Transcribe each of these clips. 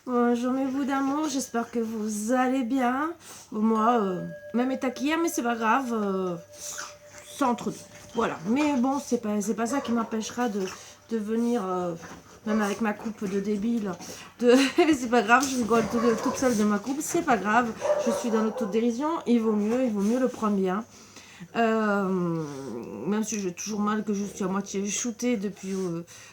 Bonjour mes bouts d'amour, j'espère que vous allez bien. Moi, même état qu'hier, mais c'est pas grave. C'est entre nous. Voilà. Mais bon, c'est pas ça qui m'empêchera de venir, même avec ma coupe de débile. C'est pas grave, je rigole toute seule de ma coupe. C'est pas grave, je suis dans l'autodérision. Il vaut mieux le prendre bien. Même si j'ai toujours mal, que je suis à moitié shootée depuis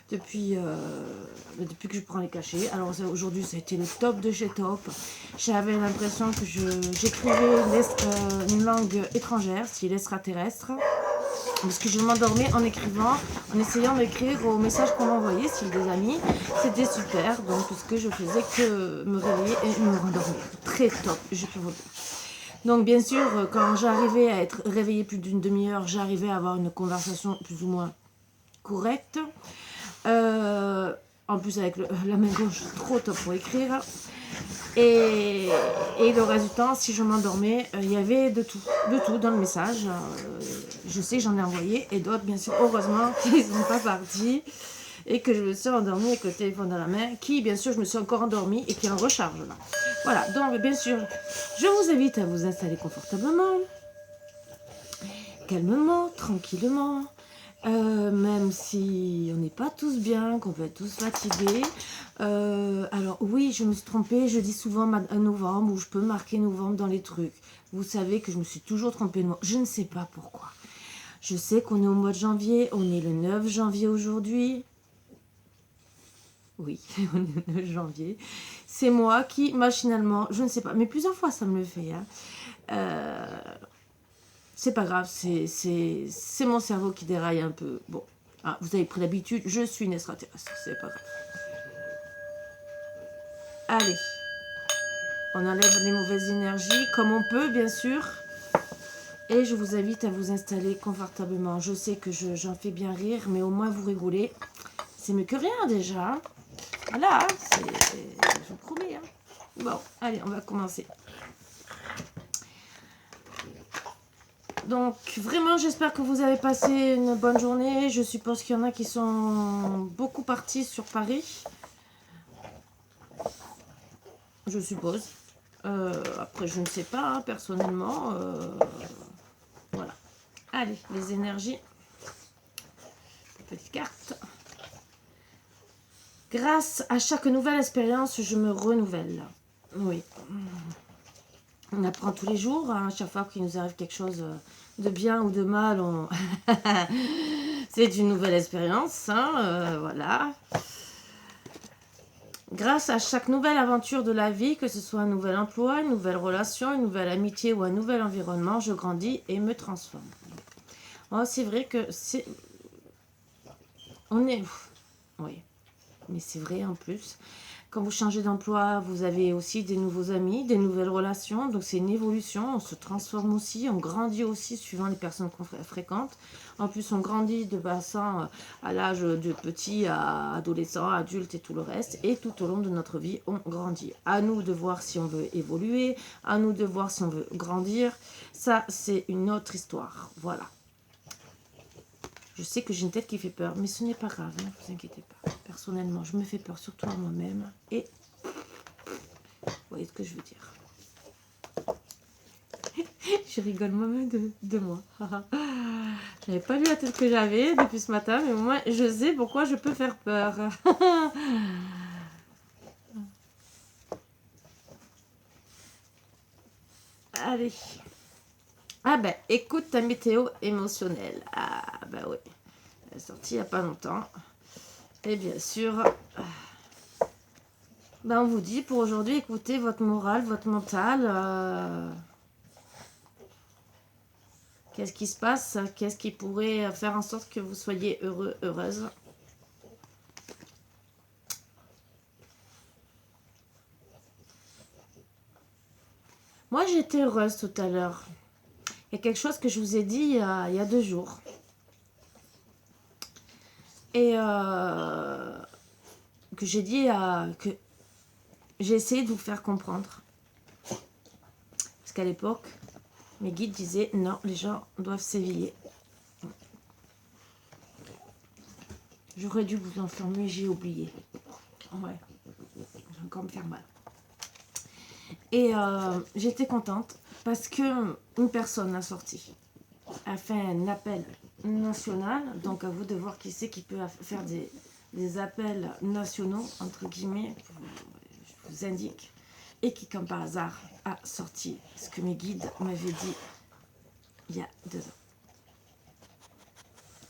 que je prends les cachets. Alors aujourd'hui, ça a été le top de chez top. J'avais l'impression que j'écrivais une langue étrangère, style extraterrestre. Parce que je m'endormais en écrivant, en essayant d'écrire aux messages qu'on m'envoyait, style des amis. C'était super, donc tout ce que je faisais que me réveiller et me rendormir. Très top, je peux vous dire. Donc bien sûr, quand j'arrivais à être réveillée plus d'une demi-heure, j'arrivais à avoir une conversation plus ou moins correcte. En plus avec la main gauche, trop top pour écrire. Et le reste du temps, si je m'endormais, il y avait de tout dans le message. Je sais que j'en ai envoyé et d'autres, bien sûr, heureusement, qu'ils ne sont pas partis et que je me suis endormie avec le téléphone dans la main, qui, bien sûr, je me suis encore endormie et qui est en recharge là. Voilà, donc bien sûr, je vous invite à vous installer confortablement, calmement, tranquillement. Même si on n'est pas tous bien, qu'on peut être tous fatigués. Alors oui, je me suis trompée, je dis souvent novembre, ou je peux marquer novembre dans les trucs. Vous savez que je me suis toujours trompée de mois. Je ne sais pas pourquoi. Je sais qu'on est au mois de janvier, on est le 9 janvier aujourd'hui. Oui, on est le 9 janvier. C'est moi qui, machinalement, je ne sais pas, mais plusieurs fois ça me le fait. C'est pas grave, c'est mon cerveau qui déraille un peu. Bon, vous avez pris l'habitude, je suis une extraterrestre, c'est pas grave. Allez, on enlève les mauvaises énergies comme on peut, bien sûr. Et je vous invite à vous installer confortablement. Je sais que j'en fais bien rire, mais au moins vous rigolez. C'est mieux que rien déjà. Voilà, je vous promets. Bon, allez, on va commencer. Donc vraiment, j'espère que vous avez passé une bonne journée. Je suppose qu'il y en a qui sont beaucoup partis sur Paris. Je suppose. Après, je ne sais pas, personnellement. Voilà. Allez, les énergies. Petite carte. Grâce à chaque nouvelle expérience, je me renouvelle. Oui. On apprend tous les jours. À chaque fois qu'il nous arrive quelque chose de bien ou de mal, c'est une nouvelle expérience. Voilà. Grâce à chaque nouvelle aventure de la vie, que ce soit un nouvel emploi, une nouvelle relation, une nouvelle amitié ou un nouvel environnement, je grandis et me transforme. Oh, c'est vrai que c'est... On est... Oui, mais c'est vrai en plus. Quand vous changez d'emploi, vous avez aussi des nouveaux amis, des nouvelles relations. Donc c'est une évolution, on se transforme aussi, on grandit aussi suivant les personnes qu'on fréquente. En plus, on grandit de passant à l'âge de petit à adolescent, adulte et tout le reste. Et tout au long de notre vie, on grandit. À nous de voir si on veut évoluer, à nous de voir si on veut grandir. Ça, c'est une autre histoire. Voilà. Je sais que j'ai une tête qui fait peur, mais ce n'est pas grave, ne vous inquiétez pas. Personnellement, je me fais peur, surtout à moi-même. Et vous voyez ce que je veux dire. Je rigole moi-même de moi. J'avais pas vu la tête que j'avais depuis ce matin, mais au moins je sais pourquoi je peux faire peur. Allez. Ah ben, écoute ta météo émotionnelle. Ah ben oui. Elle est sortie il n'y a pas longtemps. Et bien sûr... Ben on vous dit pour aujourd'hui, écoutez votre morale, votre mental. Qu'est-ce qui se passe? Qu'est-ce qui pourrait faire en sorte que vous soyez heureux, heureuse? Moi, j'étais heureuse tout à l'heure. Il y a quelque chose que je vous ai dit il y a 2 jours. Et que j'ai dit que j'ai essayé de vous faire comprendre. Parce qu'à l'époque, mes guides disaient non, les gens doivent s'éveiller. J'aurais dû vous informer, j'ai oublié. Ouais. encore me faire mal. Et j'étais contente parce que une personne a sorti, a fait un appel national. Donc à vous de voir qui c'est qui peut faire des appels nationaux, entre guillemets, je vous indique. Et qui, comme par hasard, a sorti ce que mes guides m'avaient dit il y a 2 ans.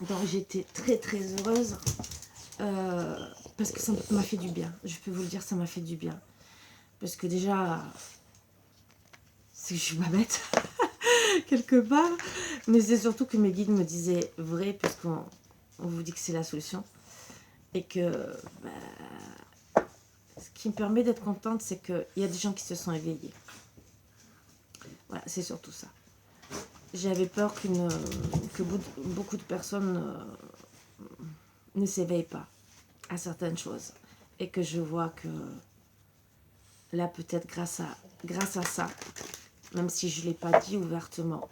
Donc j'étais très très heureuse parce que ça m'a fait du bien. Je peux vous le dire, ça m'a fait du bien. Parce que déjà, c'est que je suis pas bête, quelque part. Mais c'est surtout que mes guides me disaient vrai, puisqu'on vous dit que c'est la solution. Et que ce qui me permet d'être contente, c'est qu'il y a des gens qui se sont éveillés. Voilà, c'est surtout ça. J'avais peur que beaucoup de personnes ne s'éveillent pas à certaines choses. Et que je vois que là, peut-être grâce à ça, même si je ne l'ai pas dit ouvertement,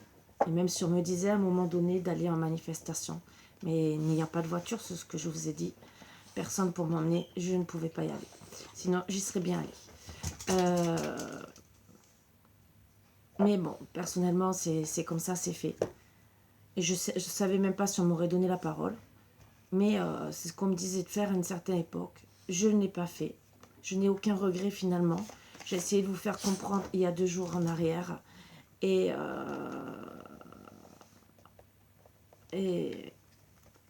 et même si on me disait à un moment donné d'aller en manifestation, mais n'ayant pas de voiture, c'est ce que je vous ai dit, personne pour m'emmener, je ne pouvais pas y aller. Sinon, j'y serais bien allée. Mais bon, personnellement, c'est comme ça, c'est fait. Et je savais même pas si on m'aurait donné la parole. Mais c'est ce qu'on me disait de faire à une certaine époque. Je ne l'ai pas fait. Je n'ai aucun regret finalement. J'ai essayé de vous faire comprendre il y a 2 jours en arrière. Et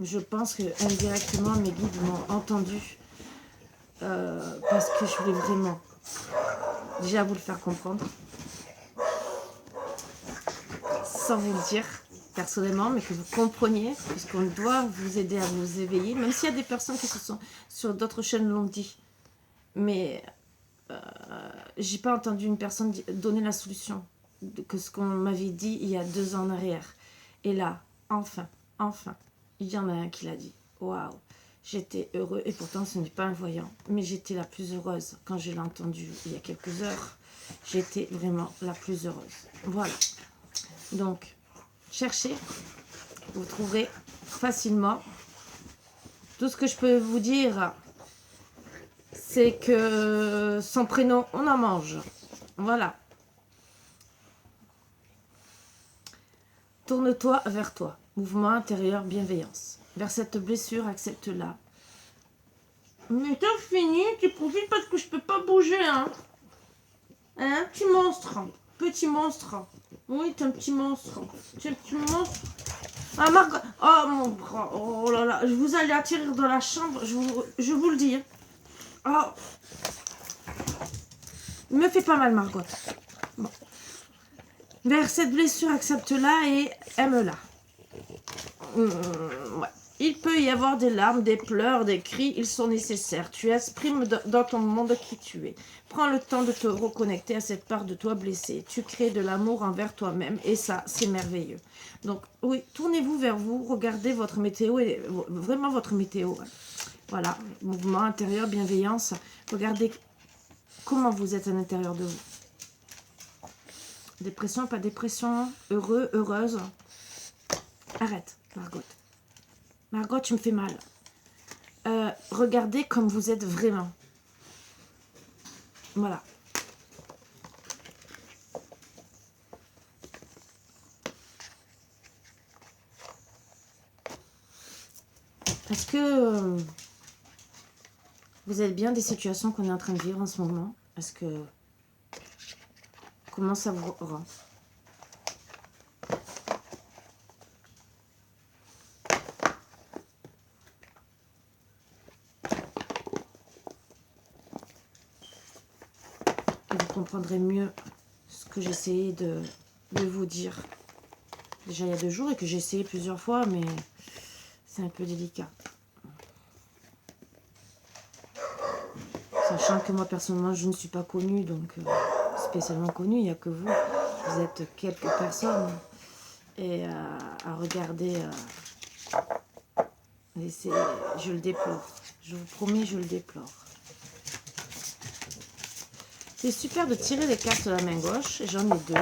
je pense que indirectement, mes guides m'ont entendu. Parce que je voulais vraiment déjà vous le faire comprendre. Sans vous le dire personnellement, mais que vous compreniez, puisqu'on doit vous aider à vous éveiller, même s'il y a des personnes qui se sont sur d'autres chaînes l'ont dit. Mais j'ai pas entendu une personne donner la solution que ce qu'on m'avait dit il y a 2 ans en arrière. Et là, enfin, il y en a un qui l'a dit. Waouh, j'étais heureux, et pourtant ce n'est pas un voyant, mais j'étais la plus heureuse quand je l'ai entendu il y a quelques heures. J'étais vraiment la plus heureuse. Voilà. Donc, cherchez, vous trouverez facilement. Tout ce que je peux vous dire, c'est que son prénom, on en mange. Voilà. Tourne-toi vers toi. Mouvement intérieur, bienveillance. Vers cette blessure, accepte-la. Mais t'as fini, tu profites parce que je peux pas bouger, hein. Hein, petit monstre. Petit monstre. Oui, t'es un petit monstre. T'es un petit monstre. Ah, Margot. Oh, mon bras. Oh là là. Je vous allez attirer dans la chambre. Je vous le dis. Oh. Me fait pas mal, Margot. Bon. Vers cette blessure, accepte-la et aime-la. Ouais. Il peut y avoir des larmes, des pleurs, des cris, ils sont nécessaires. Tu exprimes dans ton monde qui tu es. Prends le temps de te reconnecter à cette part de toi blessée. Tu crées de l'amour envers toi-même et ça, c'est merveilleux. Donc, oui, tournez-vous vers vous, regardez votre météo, et vraiment votre météo. Voilà, mouvement intérieur, bienveillance. Regardez comment vous êtes à l'intérieur de vous. Dépression, pas dépression, heureux, heureuse. Arrête, Margot. Margot, tu me fais mal. Regardez comme vous êtes vraiment. Voilà. Est-ce que vous êtes bien des situations qu'on est en train de vivre en ce moment? Est-ce que... Comment ça vous rend? Vous comprendrez mieux ce que j'essayais de vous dire déjà il y a 2 jours et que j'ai essayé plusieurs fois, mais c'est un peu délicat. Sachant que moi personnellement je ne suis pas connue, donc spécialement connue, il n'y a que vous. Vous êtes quelques personnes et à regarder. Et je le déplore. Je vous promets, je le déplore. C'est super de tirer les cartes de la main gauche. J'en ai 2.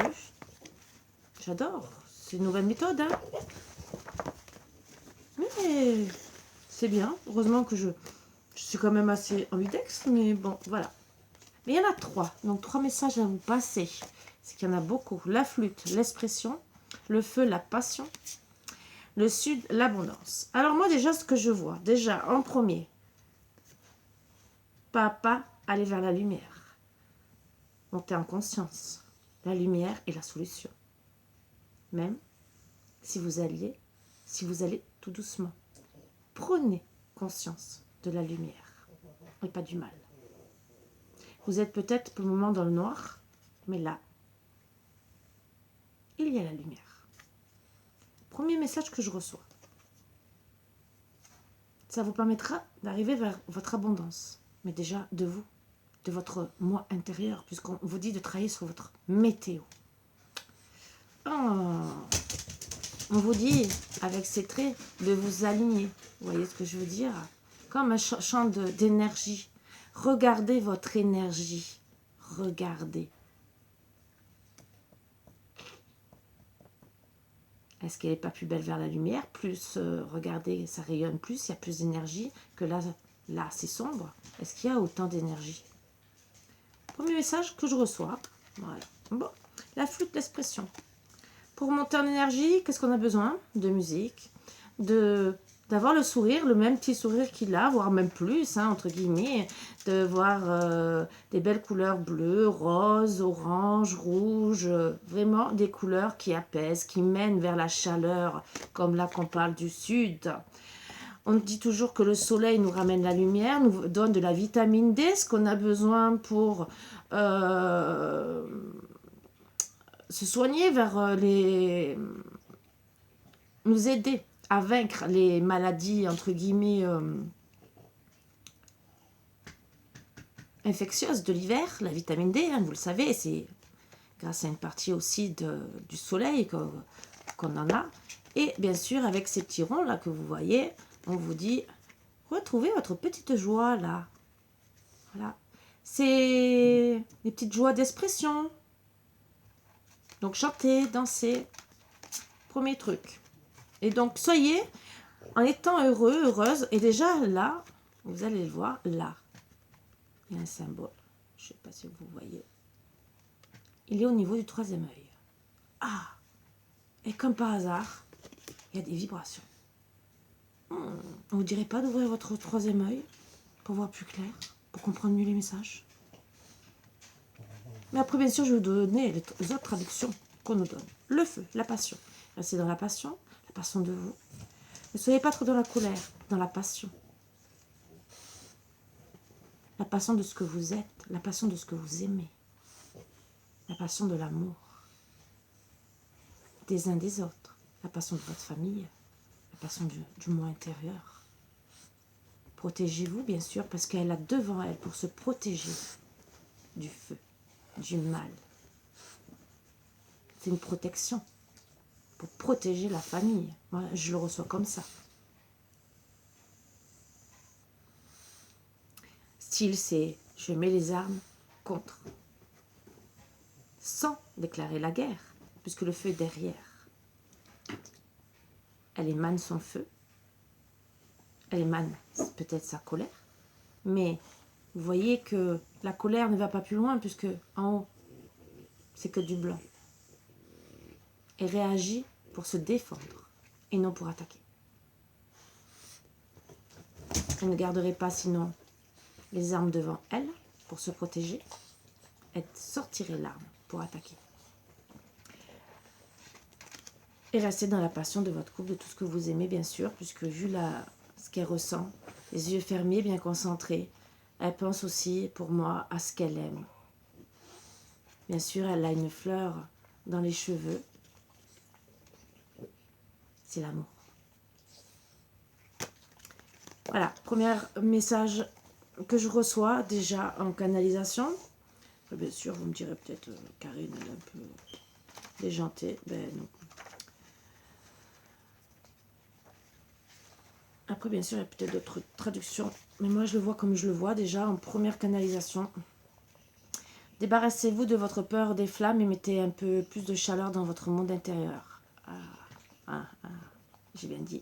J'adore. C'est une nouvelle méthode, hein. Mais c'est bien. Heureusement que je suis quand même assez ambidex, mais bon, voilà. Mais il y en a 3. Donc 3 messages à vous passer. C'est qu'il y en a beaucoup. La flûte, l'expression. Le feu, la passion. Le sud, l'abondance. Alors moi déjà, ce que je vois, déjà en premier, pas à pas, aller vers la lumière. Monter en conscience. La lumière est la solution. Même si vous allez tout doucement. Prenez conscience de la lumière et pas du mal. Vous êtes peut-être pour le moment dans le noir, mais là, il y a la lumière. Premier message que je reçois. Ça vous permettra d'arriver vers votre abondance, mais déjà de vous, de votre moi intérieur, puisqu'on vous dit de travailler sur votre météo. Oh, on vous dit, avec ces traits, de vous aligner. Vous voyez ce que je veux dire? Comme un champ d'énergie. Regardez votre énergie. Regardez. Est-ce qu'elle n'est pas plus belle vers la lumière? Plus, regardez, ça rayonne plus, il y a plus d'énergie que là c'est sombre. Est-ce qu'il y a autant d'énergie? Premier message que je reçois. Voilà. Bon, la flûte d'expression. Pour monter en énergie, qu'est-ce qu'on a besoin? De musique, d'avoir le sourire, le même petit sourire qu'il a, voire même plus, hein, entre guillemets, de voir des belles couleurs bleues, roses, orange, rouge, vraiment des couleurs qui apaisent, qui mènent vers la chaleur, comme là qu'on parle du sud. On dit toujours que le soleil nous ramène la lumière, nous donne de la vitamine D, ce qu'on a besoin pour se soigner vers nous aider à vaincre les maladies, entre guillemets, infectieuses de l'hiver. La vitamine D, hein, vous le savez, c'est grâce à une partie aussi du soleil qu'on en a. Et bien sûr, avec ces petits ronds là que vous voyez, on vous dit, retrouvez votre petite joie là. Voilà. C'est des petites joies d'expression. Donc chantez, dansez. Premier truc. Et donc soyez en étant heureux, heureuse. Et déjà là, vous allez le voir, là, il y a un symbole. Je ne sais pas si vous voyez. Il est au niveau du 3e œil. Ah! Et comme par hasard, il y a des vibrations. On ne vous dirait pas d'ouvrir votre 3e œil pour voir plus clair, pour comprendre mieux les messages? Mais après, bien sûr, je vais vous donner les autres traductions qu'on nous donne. Le feu, la passion. Restez dans la passion de vous. Ne soyez pas trop dans la colère, dans la passion. La passion de ce que vous êtes, la passion de ce que vous aimez. La passion de l'amour. Des uns des autres. La passion de votre famille. La passion du moi intérieur. Protégez-vous, bien sûr, parce qu'elle a devant elle pour se protéger du feu, du mal. C'est une protection pour protéger la famille. Moi, je le reçois comme ça. Style, c'est je mets les armes contre. Sans déclarer la guerre, puisque le feu est derrière. Elle émane son feu. Elle émane peut-être sa colère. Mais vous voyez que la colère ne va pas plus loin, puisque en haut, c'est que du blanc. Elle réagit pour se défendre et non pour attaquer. Elle ne garderait pas sinon les armes devant elle pour se protéger. Elle sortirait l'arme pour attaquer. Et restez dans la passion de votre couple, de tout ce que vous aimez, bien sûr, puisque vu ce qu'elle ressent, les yeux fermés, bien concentrés, elle pense aussi, pour moi, à ce qu'elle aime. Bien sûr, elle a une fleur dans les cheveux. C'est l'amour. Voilà, premier message que je reçois déjà en canalisation. Bien sûr, vous me direz peut-être, Karine, elle est un peu déjantée. Ben non. Après, bien sûr, il y a peut-être d'autres traductions. Mais moi, je le vois comme je le vois déjà en première canalisation. Débarrassez-vous de votre peur des flammes et mettez un peu plus de chaleur dans votre monde intérieur. J'ai bien dit.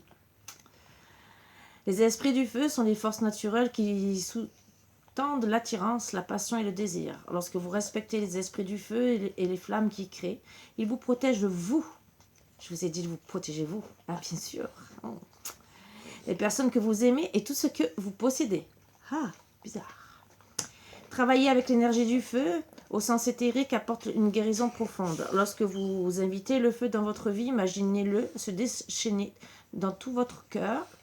Les esprits du feu sont des forces naturelles qui tendent l'attirance, la passion et le désir. Lorsque vous respectez les esprits du feu et les flammes qui créent, ils vous protègent vous. Je vous ai dit de vous protéger vous. Ah, bien sûr. Oh. Les personnes que vous aimez et tout ce que vous possédez. Ah, bizarre. Travailler avec l'énergie du feu, au sens éthérique, apporte une guérison profonde. Lorsque vous invitez le feu dans votre vie, imaginez-le se déchaîner dans tout votre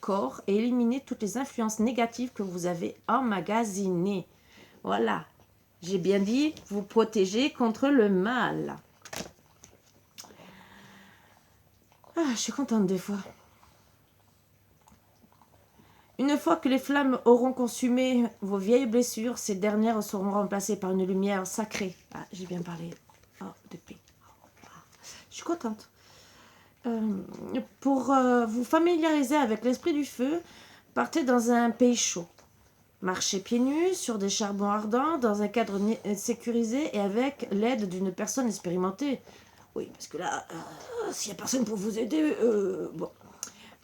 corps et éliminer toutes les influences négatives que vous avez emmagasinées. Voilà. J'ai bien dit, vous protéger contre le mal. Ah, je suis contente des fois. Une fois que les flammes auront consumé vos vieilles blessures, ces dernières seront remplacées par une lumière sacrée. Ah, j'ai bien parlé. Oh, de paix. Je suis contente. Pour vous familiariser avec l'esprit du feu, partez dans un pays chaud. Marchez pieds nus sur des charbons ardents, dans un cadre sécurisé et avec l'aide d'une personne expérimentée. Oui, parce que là, s'il n'y a personne pour vous aider, bon.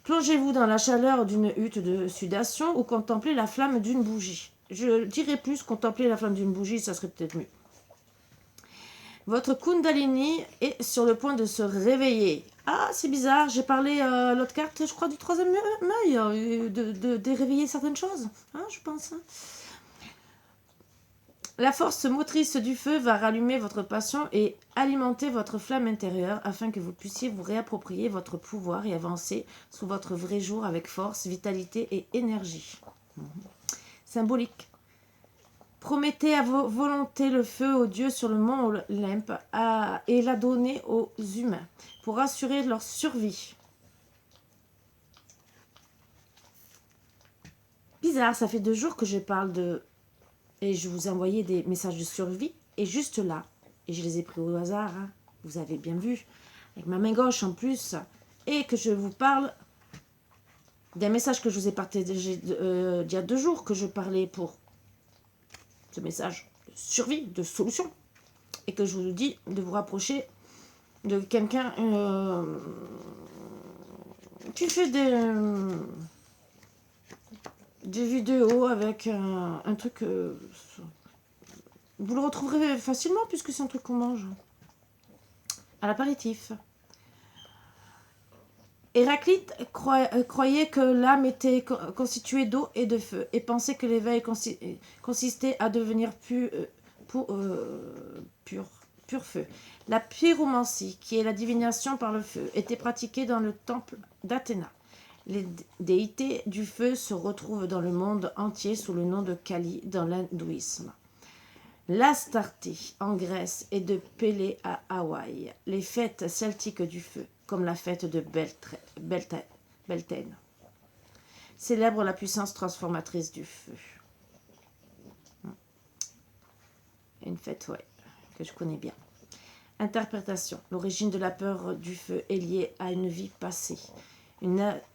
Plongez-vous dans la chaleur d'une hutte de sudation ou contemplez la flamme d'une bougie. Je dirais plus contempler la flamme d'une bougie, ça serait peut-être mieux. Votre Kundalini est sur le point de se réveiller. Ah, c'est bizarre, j'ai parlé l'autre carte, je crois, du troisième œil, de réveiller certaines choses, hein, je pense. Hein. La force motrice du feu va rallumer votre passion et alimenter votre flamme intérieure afin que vous puissiez vous réapproprier votre pouvoir et avancer sous votre vrai jour avec force, vitalité et énergie. Symbolique. Promettez à vos volontés le feu aux dieux sur le mont Olympe et la donner aux humains pour assurer leur survie. Bizarre, ça fait 2 jours que je parle de... Et je vous ai envoyé des messages de survie. Et juste là, et je les ai pris au hasard, hein, vous avez bien vu, avec ma main gauche en plus, et que je vous parle d'un message que je vous ai partagé il y a 2 jours, que je parlais pour ce message de survie, de solution, et que je vous dis de vous rapprocher de quelqu'un qui fait des vidéos avec un truc... vous le retrouverez facilement puisque c'est un truc qu'on mange. À l'apéritif. Héraclite croyait que l'âme était constituée d'eau et de feu et pensait que l'éveil consistait à devenir pur feu. La pyromancie, qui est la divination par le feu, était pratiquée dans le temple d'Athéna. Les déités du feu se retrouvent dans le monde entier sous le nom de Kali dans l'hindouisme. L'Astarté en Grèce et de Pélée à Hawaï, les fêtes celtiques du feu, comme la fête de Beltane, célèbrent la puissance transformatrice du feu. Une fête, ouais, que je connais bien. Interprétation. L'origine de la peur du feu est liée à une vie passée.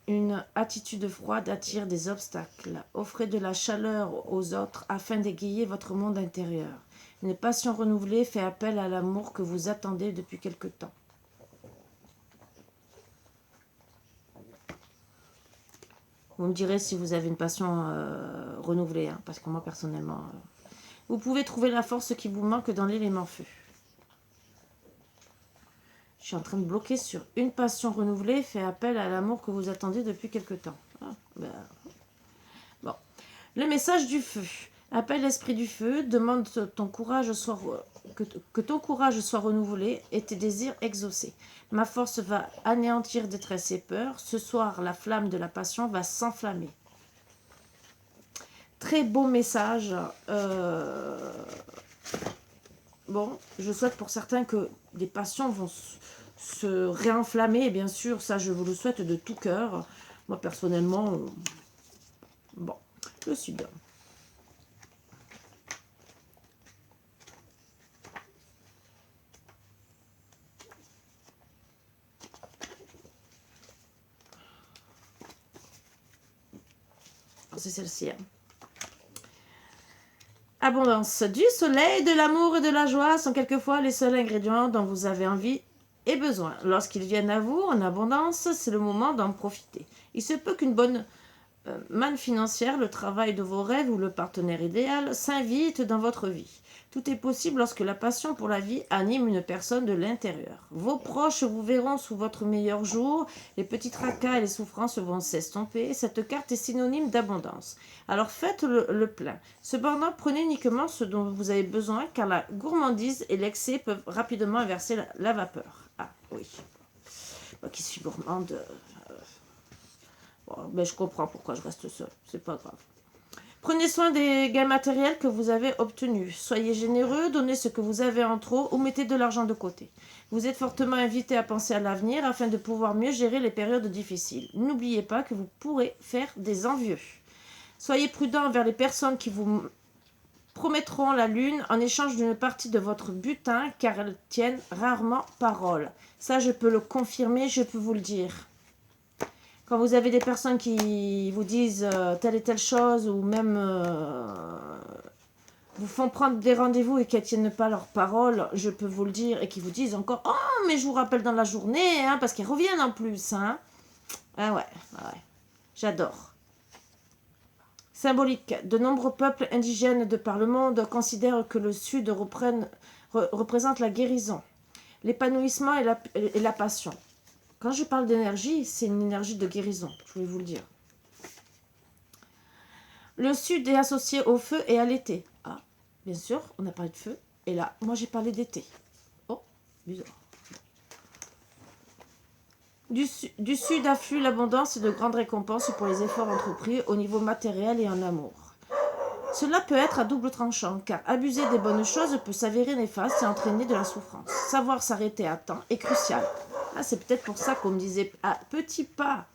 Une attitude froide attire des obstacles. Offrez de la chaleur aux autres afin d'égayer votre monde intérieur. Une passion renouvelée fait appel à l'amour que vous attendez depuis quelque temps. Vous me direz si vous avez une passion renouvelée, hein, parce que moi personnellement... Vous pouvez trouver la force qui vous manque dans l'élément feu. Je suis en train de bloquer sur une passion renouvelée, fait appel à l'amour que vous attendez depuis quelque temps. Ah, ben... Bon. Le message du feu. Appelle l'esprit du feu, demande que ton courage soit renouvelé et tes désirs exaucés. Ma force va anéantir détresse et peur. Ce soir, la flamme de la passion va s'enflammer. Très beau message. Bon, je souhaite pour certains que des passions vont se réenflammer. Et bien sûr, ça, je vous le souhaite de tout cœur. Moi, personnellement, bon, je suis bien. C'est celle-ci. Hein. Abondance. Du soleil, de l'amour et de la joie sont quelquefois les seuls ingrédients dont vous avez envie et besoin. Lorsqu'ils viennent à vous en abondance, c'est le moment d'en profiter. Il se peut qu'une bonne manne financière, le travail de vos rêves ou le partenaire idéal s'invite dans votre vie. Tout est possible lorsque la passion pour la vie anime une personne de l'intérieur. Vos proches vous verront sous votre meilleur jour, les petits tracas et les souffrances vont s'estomper. Cette carte est synonyme d'abondance. Alors faites le plein. Cependant, prenez uniquement ce dont vous avez besoin, car la gourmandise et l'excès peuvent rapidement inverser la vapeur. Ah oui. Moi qui suis gourmande, bon, mais je comprends pourquoi je reste seule. C'est pas grave. Prenez soin des gains matériels que vous avez obtenus. Soyez généreux, donnez ce que vous avez en trop ou mettez de l'argent de côté. Vous êtes fortement invité à penser à l'avenir afin de pouvoir mieux gérer les périodes difficiles. N'oubliez pas que vous pourrez faire des envieux. Soyez prudent envers les personnes qui vous promettront la lune en échange d'une partie de votre butin car elles tiennent rarement parole. Ça, je peux le confirmer, je peux vous le dire. Quand vous avez des personnes qui vous disent telle et telle chose ou même vous font prendre des rendez-vous et qu'elles ne tiennent pas leurs paroles, je peux vous le dire, et qui vous disent encore « Oh, mais je vous rappelle dans la journée, hein, parce qu'elles reviennent en plus. Hein. » Ah ouais, j'adore. Symbolique. De nombreux peuples indigènes de par le monde considèrent que le Sud représente la guérison, l'épanouissement et la passion. Quand je parle d'énergie, c'est une énergie de guérison, je voulais vous le dire. Le Sud est associé au feu et à l'été. Ah, bien sûr, on a parlé de feu. Et là, moi j'ai parlé d'été. Oh, bizarre. Du Sud afflue l'abondance et de grandes récompenses pour les efforts entrepris au niveau matériel et en amour. Cela peut être à double tranchant, car abuser des bonnes choses peut s'avérer néfaste et entraîner de la souffrance. Savoir s'arrêter à temps est crucial. Ah, c'est peut-être pour ça qu'on me disait « Ah, petit pas ».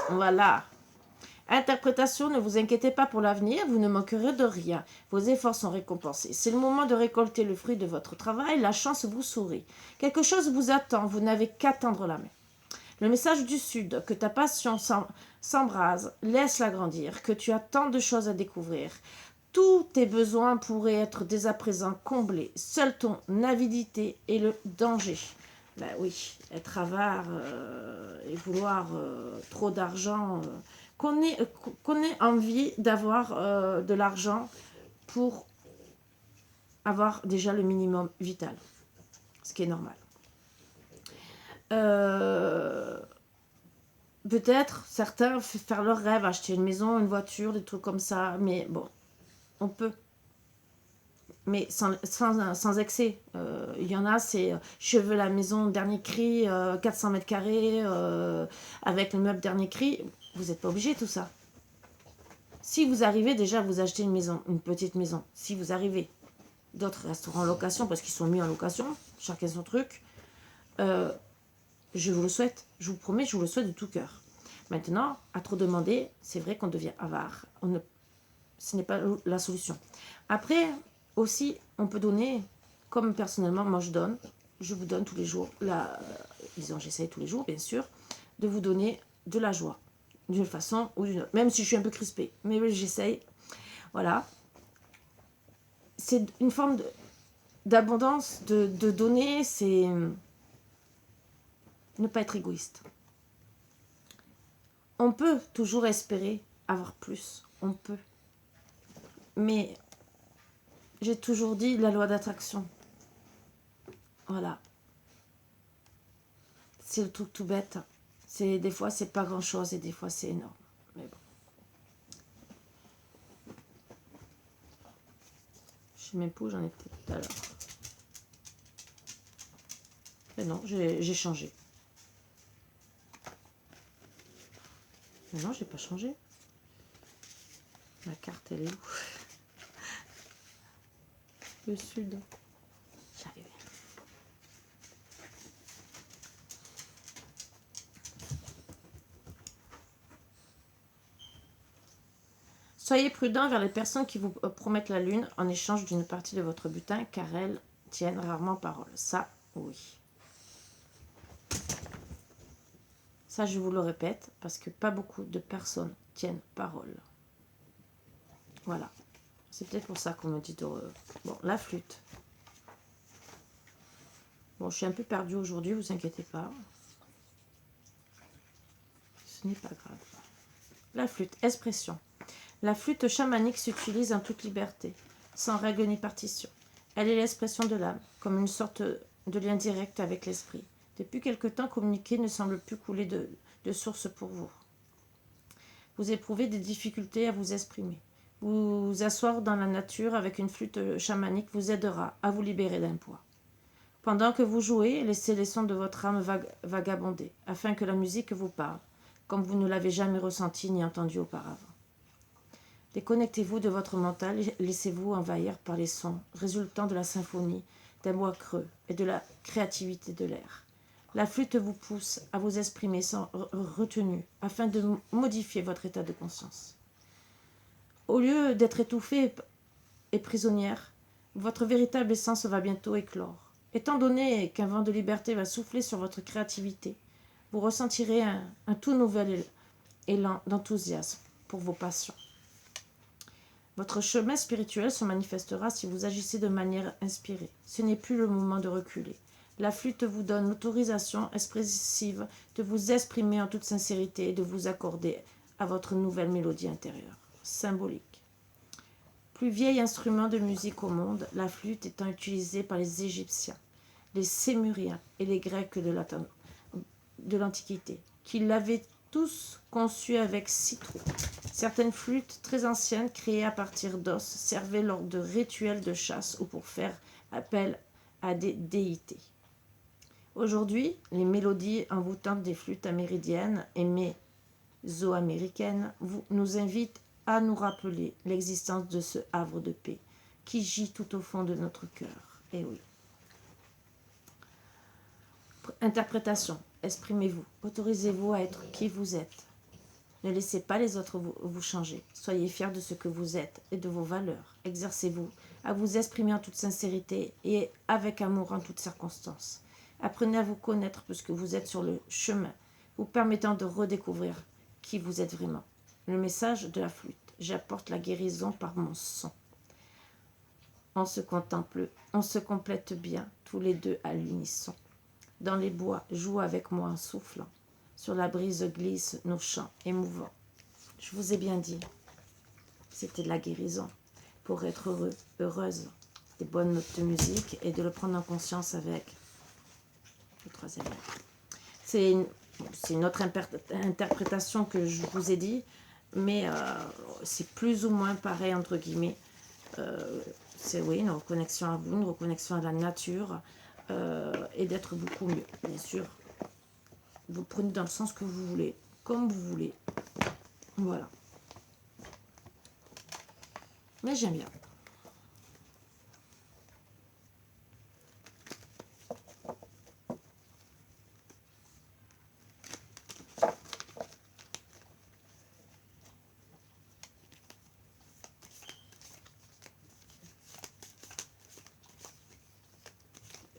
Voilà. Interprétation, ne vous inquiétez pas pour l'avenir, vous ne manquerez de rien. Vos efforts sont récompensés. C'est le moment de récolter le fruit de votre travail, la chance vous sourit. Quelque chose vous attend, vous n'avez qu'à tendre la main. Le message du Sud, que ta passion s'embrase, laisse-la grandir, que tu as tant de choses à découvrir. Tous tes besoins pourraient être dès à présent comblés. Seule ton avidité est le danger. Ben oui, être avare et vouloir trop d'argent, qu'on ait envie d'avoir de l'argent pour avoir déjà le minimum vital, ce qui est normal. Peut-être certains faire leur rêve, acheter une maison, une voiture, des trucs comme ça, mais bon, on peut. Mais sans excès. Il y en a, c'est je veux la maison dernier cri, 400 mètres carrés, avec le meuble dernier cri. Vous n'êtes pas obligé tout ça. Si vous arrivez déjà, vous achetez une maison, une petite maison. Si vous arrivez, d'autres resteront en location parce qu'ils sont mis en location, chacun son truc. Je vous le souhaite, je vous promets, je vous le souhaite de tout cœur. Maintenant, à trop demander, c'est vrai qu'on devient avare. Ce n'est pas la solution. Après, aussi, on peut donner, comme personnellement, moi je vous donne tous les jours, disons j'essaye tous les jours, bien sûr, de vous donner de la joie, d'une façon ou d'une autre, même si je suis un peu crispée, mais j'essaye, voilà. C'est une forme d'abondance, de donner, c'est ne pas être égoïste. On peut toujours espérer avoir plus, on peut. Mais j'ai toujours dit la loi d'attraction. Voilà. C'est le truc tout bête. Des fois, c'est pas grand-chose et des fois, c'est énorme. Mais bon. Je sais même pas où j'en étais tout à l'heure. Mais non, j'ai changé. Mais non, j'ai pas changé. La carte, elle est où? Le Sud. J'arrive. Soyez prudent vers les personnes qui vous promettent la lune en échange d'une partie de votre butin, car elles tiennent rarement parole. Ça, oui. Ça, je vous le répète, parce que pas beaucoup de personnes tiennent parole. Voilà. C'est peut-être pour ça qu'on me dit de... Bon, la flûte. Bon, je suis un peu perdue aujourd'hui, vous inquiétez pas. Ce n'est pas grave. La flûte, expression. La flûte chamanique s'utilise en toute liberté, sans règle ni partition. Elle est l'expression de l'âme, comme une sorte de lien direct avec l'esprit. Depuis quelque temps, communiquer ne semble plus couler de source pour vous. Vous éprouvez des difficultés à vous exprimer. Vous asseoir dans la nature avec une flûte chamanique vous aidera à vous libérer d'un poids. Pendant que vous jouez, laissez les sons de votre âme vagabonder, afin que la musique vous parle, comme vous ne l'avez jamais ressenti ni entendu auparavant. Déconnectez-vous de votre mental et laissez-vous envahir par les sons résultant de la symphonie, des bois creux et de la créativité de l'air. La flûte vous pousse à vous exprimer sans retenue, afin de modifier votre état de conscience. Au lieu d'être étouffée et prisonnière, votre véritable essence va bientôt éclore. Étant donné qu'un vent de liberté va souffler sur votre créativité, vous ressentirez un tout nouvel élan d'enthousiasme pour vos passions. Votre chemin spirituel se manifestera si vous agissez de manière inspirée. Ce n'est plus le moment de reculer. La flûte vous donne l'autorisation expressive de vous exprimer en toute sincérité et de vous accorder à votre nouvelle mélodie intérieure. Symbolique. Plus vieil instrument de musique au monde, la flûte étant utilisée par les Égyptiens, les Sémuriens et les Grecs de l'Antiquité, qui l'avaient tous conçue avec 6 trous. Certaines flûtes très anciennes, créées à partir d'os, servaient lors de rituels de chasse ou pour faire appel à des déités. Aujourd'hui, les mélodies envoûtantes des flûtes amérindiennes et mésoaméricaines nous invitent à nous rappeler l'existence de ce havre de paix qui gît tout au fond de notre cœur. Eh oui. Interprétation. Exprimez-vous. Autorisez-vous à être qui vous êtes. Ne laissez pas les autres vous changer. Soyez fiers de ce que vous êtes et de vos valeurs. Exercez-vous à vous exprimer en toute sincérité et avec amour en toutes circonstances. Apprenez à vous connaître puisque vous êtes sur le chemin, vous permettant de redécouvrir qui vous êtes vraiment. Le message de la flûte. J'apporte la guérison par mon son. On se contemple, on se complète bien, tous les deux à l'unisson. Dans les bois, joue avec moi en soufflant. Sur la brise glissent nos chants émouvants. Je vous ai bien dit, c'était de la guérison. Pour être heureux, heureuse, des bonnes notes de musique et de le prendre en conscience avec le troisième œil. C'est une autre interprétation que je vous ai dit, mais c'est plus ou moins pareil entre guillemets. C'est oui, une reconnexion à vous, une reconnexion à la nature et d'être beaucoup mieux, bien sûr. Vous le prenez dans le sens que vous voulez, comme vous voulez. Voilà. Mais j'aime bien.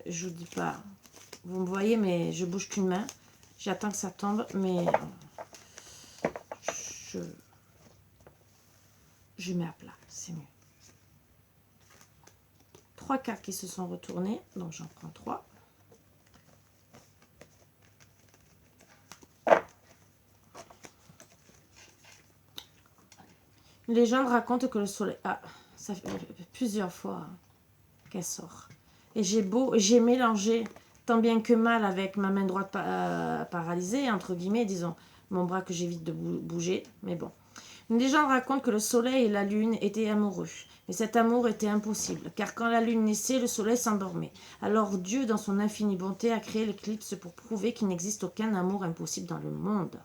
Je vous dis pas, vous me voyez, mais je bouge qu'une main. J'attends que ça tombe, mais je mets à plat, c'est mieux. 3 cartes qui se sont retournées, donc j'en prends 3. Une légende raconte que le soleil... Ah, ça fait plusieurs fois qu'elle sort. Et j'ai mélangé tant bien que mal avec ma main droite paralysée, entre guillemets, disons, mon bras que j'évite de bouger, mais bon. Une légende raconte que le soleil et la lune étaient amoureux, mais cet amour était impossible, car quand la lune naissait, le soleil s'endormait. Alors Dieu, dans son infinie bonté, a créé l'éclipse pour prouver qu'il n'existe aucun amour impossible dans le monde.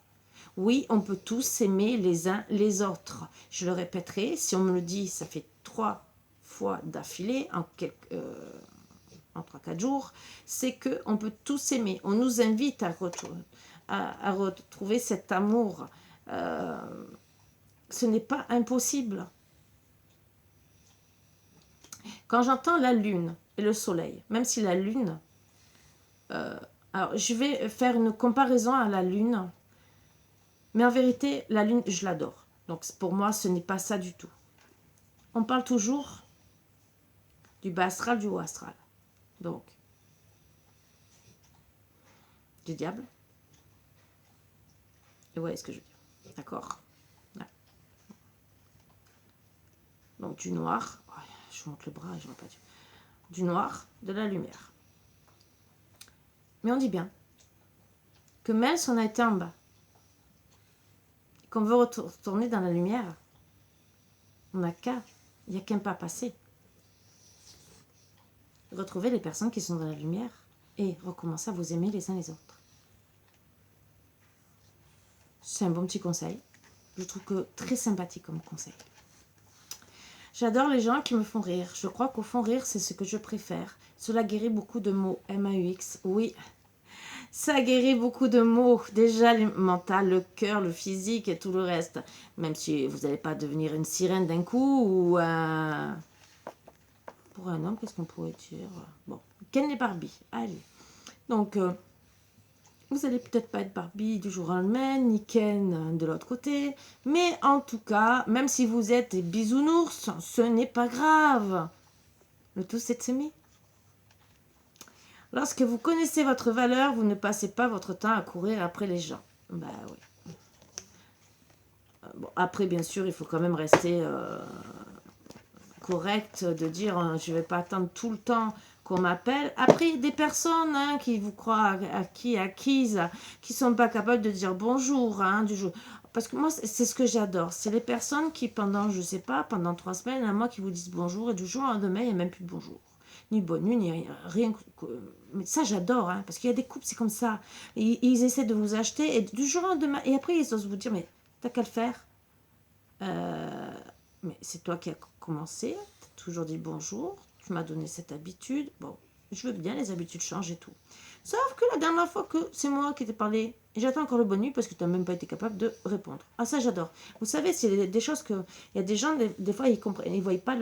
Oui, on peut tous s'aimer les uns les autres. Je le répéterai, si on me le dit, ça fait 3 fois d'affilée, en 3-4 jours, c'est qu'on peut tous s'aimer. On nous invite à retrouver cet amour. Ce n'est pas impossible. Quand j'entends la lune et le soleil, même si la lune... alors, je vais faire une comparaison à la lune, mais en vérité, la lune, je l'adore. Donc, pour moi, ce n'est pas ça du tout. On parle toujours du bas astral, du haut astral. Donc, du diable. Et vous voyez ce que je veux dire. D'accord ? Donc du noir, je monte le bras et je vois pas du noir, de la lumière. Mais on dit bien que même si on a été en bas, qu'on veut retourner dans la lumière, on n'a qu'à, il n'y a qu'un pas passé. Retrouvez les personnes qui sont dans la lumière et recommencez à vous aimer les uns les autres. C'est un bon petit conseil. Je trouve que très sympathique comme conseil. J'adore les gens qui me font rire. Je crois qu'au fond, rire, c'est ce que je préfère. Cela guérit beaucoup de maux. MAUX, oui. Ça guérit beaucoup de maux. Déjà, le mental, le cœur, le physique et tout le reste. Même si vous n'allez pas devenir une sirène d'un coup ou un... Pour un homme, qu'est-ce qu'on pourrait dire? Bon, Ken et Barbie. Allez. Donc... vous allez peut-être pas être Barbie du jour au lendemain, ni Ken de l'autre côté. Mais en tout cas, même si vous êtes des bisounours, ce n'est pas grave. Le tout, c'est de s'aimer. Lorsque vous connaissez votre valeur, vous ne passez pas votre temps à courir après les gens. Bah oui. Bon, après, bien sûr, il faut quand même rester correct, de dire je ne vais pas attendre tout le temps qu'on m'appelle. Après, des personnes qui vous croient acquises, qui sont pas capables de dire bonjour du jour. Parce que moi, c'est ce que j'adore. C'est les personnes qui, pendant, je sais pas, pendant 3 semaines, un mois, qui vous disent bonjour et du jour au lendemain, il n'y a même plus de bonjour. Ni bonne nuit, ni rien. Mais ça, j'adore, parce qu'il y a des couples, c'est comme ça. Ils essaient de vous acheter et du jour au lendemain, et après, ils osent vous dire, mais t'as qu'à le faire. Mais c'est toi qui as commencé, tu as toujours dit bonjour, tu m'as donné cette habitude. Bon, je veux bien, les habitudes changent et tout. Sauf que la dernière fois que c'est moi qui t'ai parlé, j'attends encore le bonne nuit parce que tu n'as même pas été capable de répondre. Ah, ça, j'adore. Vous savez, c'est des choses que. Il y a des gens, des fois, ils comprennent, ils ne voient pas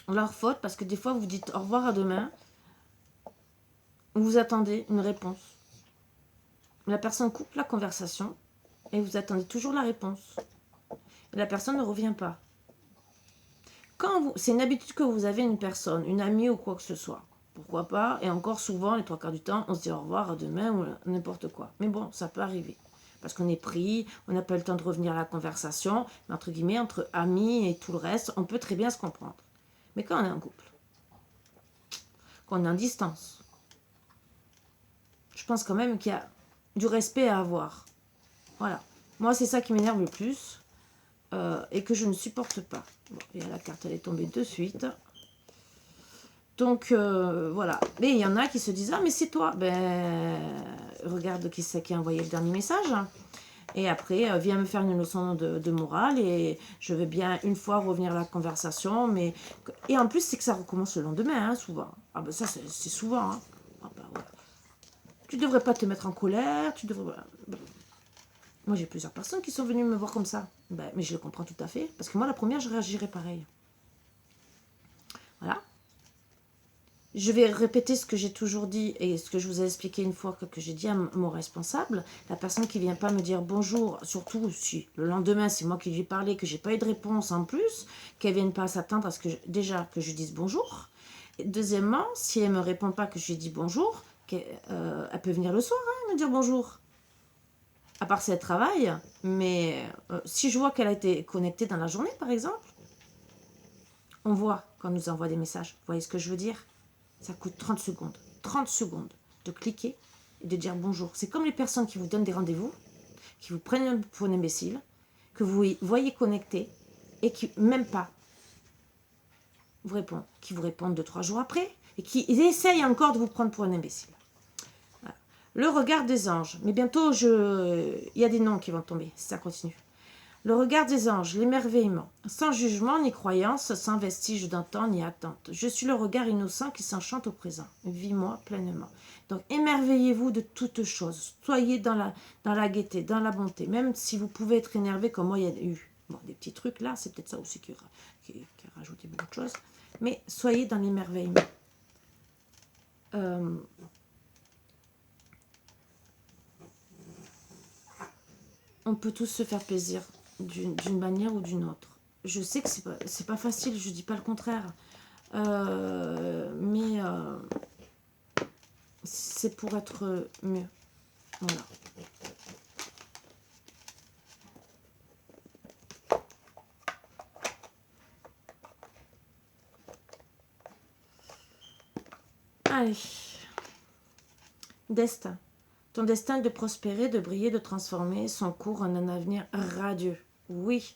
leur faute parce que des fois, vous dites au revoir à demain, vous attendez une réponse. La personne coupe la conversation et vous attendez toujours la réponse. Et la personne ne revient pas. C'est une habitude que vous avez une personne, une amie ou quoi que ce soit. Pourquoi pas? Et encore souvent, les 3 quarts du temps, on se dit au revoir à demain ou n'importe quoi. Mais bon, ça peut arriver. Parce qu'on est pris, on n'a pas le temps de revenir à la conversation. Mais entre guillemets, entre amis et tout le reste, on peut très bien se comprendre. Mais quand on est en couple, quand on est en distance, je pense quand même qu'il y a du respect à avoir. Voilà. Moi, c'est ça qui m'énerve le plus. Et que je ne supporte pas. Bon, et la carte, elle est tombée de suite. Donc, voilà. Mais il y en a qui se disent, ah, mais c'est toi. Ben, regarde qui c'est qui a envoyé le dernier message. Et après, viens me faire une leçon de morale. Et je vais bien une fois revenir à la conversation. Mais... Et en plus, c'est que ça recommence le lendemain, souvent. Ah ben ça, c'est souvent. Ah ben, ouais. Tu devrais pas te mettre en colère. Tu devrais... Moi, j'ai plusieurs personnes qui sont venues me voir comme ça. Ben, mais je le comprends tout à fait. Parce que moi, la première, je réagirais pareil. Voilà. Je vais répéter ce que j'ai toujours dit et ce que je vous ai expliqué une fois que j'ai dit à mon responsable. La personne qui ne vient pas me dire bonjour, surtout si le lendemain, c'est moi qui lui ai parlé, que j'ai pas eu de réponse en plus, qu'elle ne vienne pas s'attendre à ce que déjà que je dise bonjour. Et deuxièmement, si elle ne me répond pas que je lui ai dit bonjour, elle peut venir le soir me dire bonjour. À part si elle travaille, mais si je vois qu'elle a été connectée dans la journée, par exemple, on voit quand on nous envoie des messages. Vous voyez ce que je veux dire? Ça coûte 30 secondes. 30 secondes de cliquer et de dire bonjour. C'est comme les personnes qui vous donnent des rendez-vous, qui vous prennent pour un imbécile, que vous voyez connecté et qui, même pas, vous répondent. Qui vous répondent 2-3 jours après et qui essayent encore de vous prendre pour un imbécile. Le regard des anges. Mais bientôt, il y a des noms qui vont tomber si ça continue. Le regard des anges, l'émerveillement. Sans jugement ni croyance, sans vestige d'un temps ni attente. Je suis le regard innocent qui s'enchante au présent. Vis-moi pleinement. Donc, émerveillez-vous de toutes choses. Soyez dans la gaieté, dans la bonté. Même si vous pouvez être énervé comme moi, il y a eu des petits trucs là. C'est peut-être ça aussi qui a rajouté beaucoup de choses. Mais soyez dans l'émerveillement. On peut tous se faire plaisir d'une manière ou d'une autre. Je sais que c'est pas facile, je dis pas le contraire. Mais c'est pour être mieux. Voilà. Allez. Destin. Ton destin est de prospérer, de briller, de transformer son cours en un avenir radieux. Oui.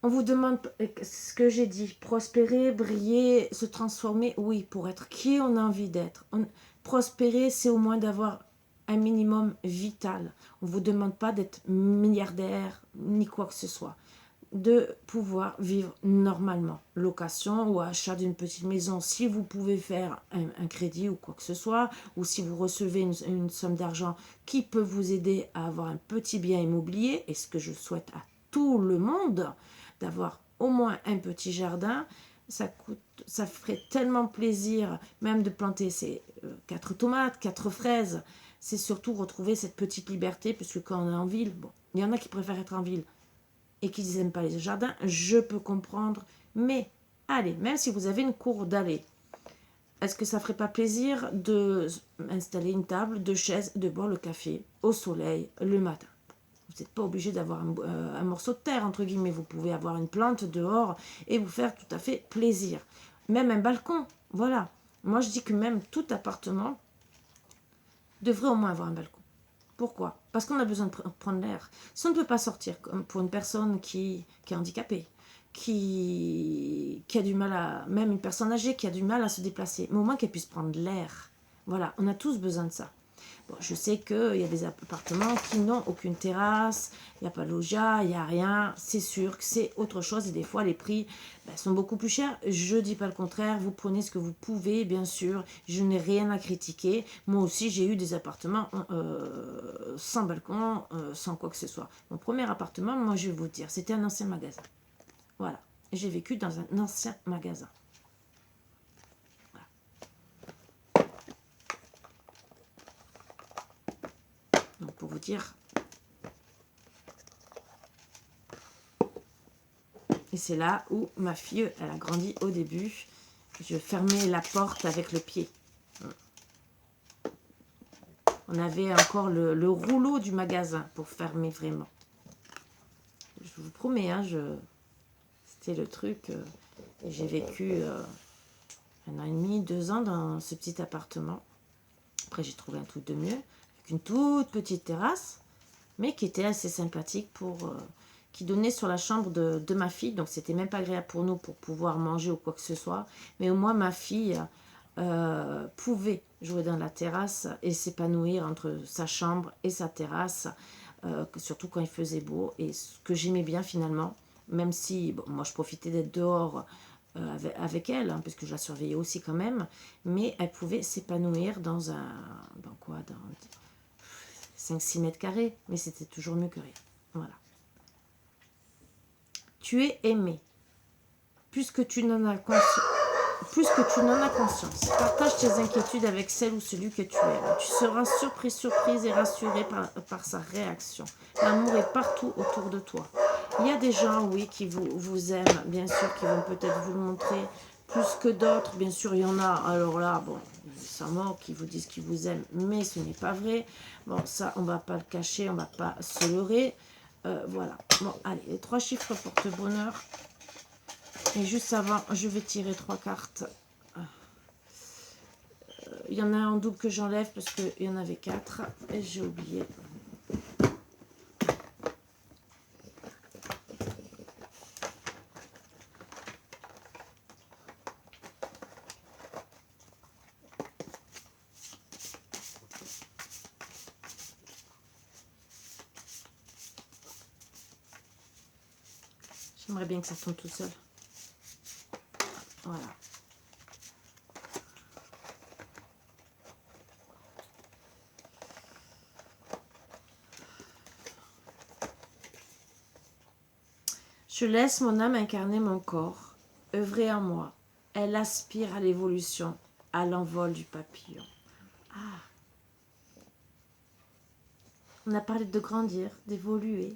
On vous demande ce que j'ai dit. Prospérer, briller, se transformer. Oui, pour être qui on a envie d'être. Prospérer, c'est au moins d'avoir un minimum vital. On ne vous demande pas d'être milliardaire, ni quoi que ce soit. De pouvoir vivre normalement. Location ou achat d'une petite maison, si vous pouvez faire un crédit ou quoi que ce soit, ou si vous recevez une somme d'argent qui peut vous aider à avoir un petit bien immobilier, et ce que je souhaite à tout le monde, d'avoir au moins un petit jardin, ça ferait tellement plaisir, même de planter ces 4 tomates, 4 fraises. C'est surtout retrouver cette petite liberté, puisque quand on est en ville, bon, il y en a qui préfèrent être en ville et qui n'aiment pas les jardins, je peux comprendre. Mais allez, même si vous avez une cour d'allée, est-ce que ça ferait pas plaisir de installer une table, 2 chaises, de boire le café au soleil le matin? Vous n'êtes pas obligé d'avoir un morceau de terre, entre guillemets. Vous pouvez avoir une plante dehors et vous faire tout à fait plaisir. Même un balcon, voilà. Moi, je dis que même tout appartement devrait au moins avoir un balcon. Pourquoi? Parce qu'on a besoin de prendre l'air. Si on ne peut pas sortir, comme pour une personne qui est handicapée, qui a du mal à... Même une personne âgée qui a du mal à se déplacer, mais au moins qu'elle puisse prendre l'air. Voilà, on a tous besoin de ça. Bon, je sais qu'il y a des appartements qui n'ont aucune terrasse, il n'y a pas de loggia, il n'y a rien. C'est sûr que c'est autre chose et des fois les prix sont beaucoup plus chers. Je ne dis pas le contraire, vous prenez ce que vous pouvez, bien sûr. Je n'ai rien à critiquer. Moi aussi, j'ai eu des appartements sans balcon, sans quoi que ce soit. Mon premier appartement, moi je vais vous dire, c'était un ancien magasin. Voilà, j'ai vécu dans un ancien magasin. Donc pour vous dire, et c'est là où ma fille, elle a grandi au début. Je fermais la porte avec le pied. On avait encore le rouleau du magasin pour fermer vraiment. Je vous promets, hein, c'était le truc. Et j'ai vécu 1 an et demi, 2 ans dans ce petit appartement. Après, j'ai trouvé un truc de mieux, avec une toute petite terrasse, mais qui était assez sympathique qui donnait sur la chambre de ma fille. Donc, c'était même pas agréable pour nous pour pouvoir manger ou quoi que ce soit. Mais au moins, ma fille pouvait jouer dans la terrasse et s'épanouir entre sa chambre et sa terrasse, surtout quand il faisait beau. Et ce que j'aimais bien finalement, même si bon, moi je profitais d'être dehors avec elle, hein, parce que je la surveillais aussi quand même, mais elle pouvait s'épanouir dans 5-6 mètres carrés, mais c'était toujours mieux que rien. Voilà. Tu es aimé. Plus que tu n'en as conscience, partage tes inquiétudes avec celle ou celui que tu aimes. Tu seras surprise et rassuré par sa réaction. L'amour est partout autour de toi. Il y a des gens, oui, qui vous aiment, bien sûr, qui vont peut-être vous le montrer plus que d'autres. Bien sûr, il y en a, alors là, bon, sans mort, qui vous disent qu'ils vous aiment, mais ce n'est pas vrai. Bon, ça, on ne va pas le cacher, on ne va pas se leurrer. Voilà. Bon, allez, les 3 chiffres porte-bonheur. Et juste avant, je vais tirer 3 cartes. Il y en a un en double que j'enlève parce qu'il y en avait 4 et j'ai oublié. J'aimerais bien que ça tombe tout seul. Voilà. Je laisse mon âme incarner mon corps, œuvrer en moi. Elle aspire à l'évolution, à l'envol du papillon. Ah. On a parlé de grandir, d'évoluer.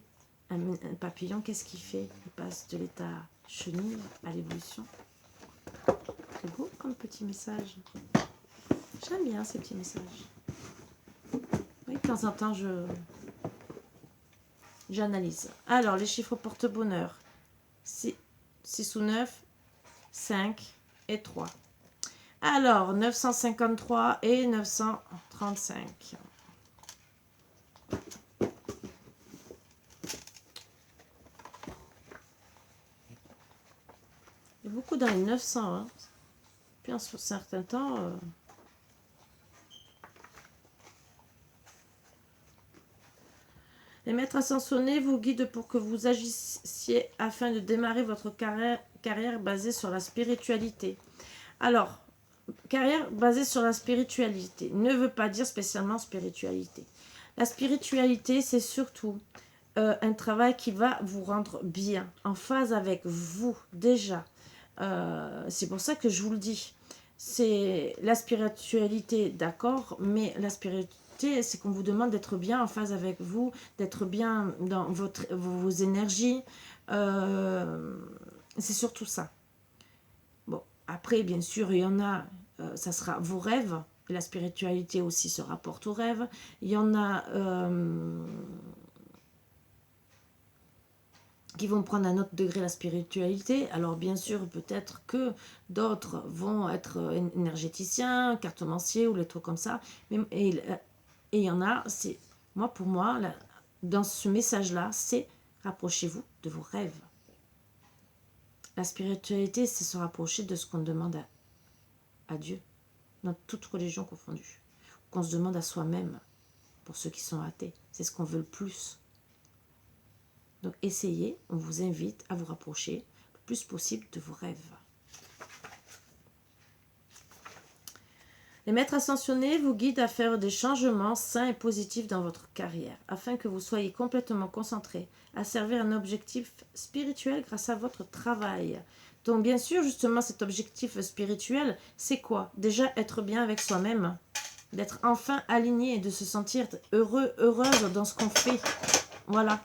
Un papillon, qu'est-ce qu'il fait? Il passe de l'état chenille à l'évolution. C'est beau comme petit message. J'aime bien ces petits messages. Oui, de temps en temps, j'analyse. Alors, les chiffres porte-bonheur. 6 ou 9, 5 et 3. Alors, 953 et 935. Il y a beaucoup dans les 900. Hein. Puis en un certain temps... Les maîtres ascensionnés vous guident pour que vous agissiez afin de démarrer votre carrière basée sur la spiritualité. Alors, carrière basée sur la spiritualité ne veut pas dire spécialement spiritualité. La spiritualité, c'est surtout un travail qui va vous rendre bien, en phase avec vous déjà. C'est pour ça que je vous le dis. C'est la spiritualité, d'accord, mais la spiritualité, c'est qu'on vous demande d'être bien en phase avec vous, d'être bien dans vos énergies. C'est surtout ça. Bon, après, bien sûr, il y en a, ça sera vos rêves. La spiritualité aussi se rapporte aux rêves. Il y en a qui vont prendre à un autre degré la spiritualité. Alors bien sûr, peut-être que d'autres vont être énergéticiens, cartomanciers ou les trucs comme ça. Et il y en a, c'est pour moi, dans ce message-là, c'est rapprochez-vous de vos rêves. La spiritualité, c'est se rapprocher de ce qu'on demande à Dieu, dans toute religion confondue. Qu'on se demande à soi-même, pour ceux qui sont athées. C'est ce qu'on veut le plus. Donc essayez, on vous invite à vous rapprocher le plus possible de vos rêves. Les maîtres ascensionnés vous guident à faire des changements sains et positifs dans votre carrière, afin que vous soyez complètement concentré à servir un objectif spirituel grâce à votre travail. Donc bien sûr, justement, cet objectif spirituel, c'est quoi? Déjà être bien avec soi-même, d'être enfin aligné et de se sentir heureux, heureuse dans ce qu'on fait. Voilà.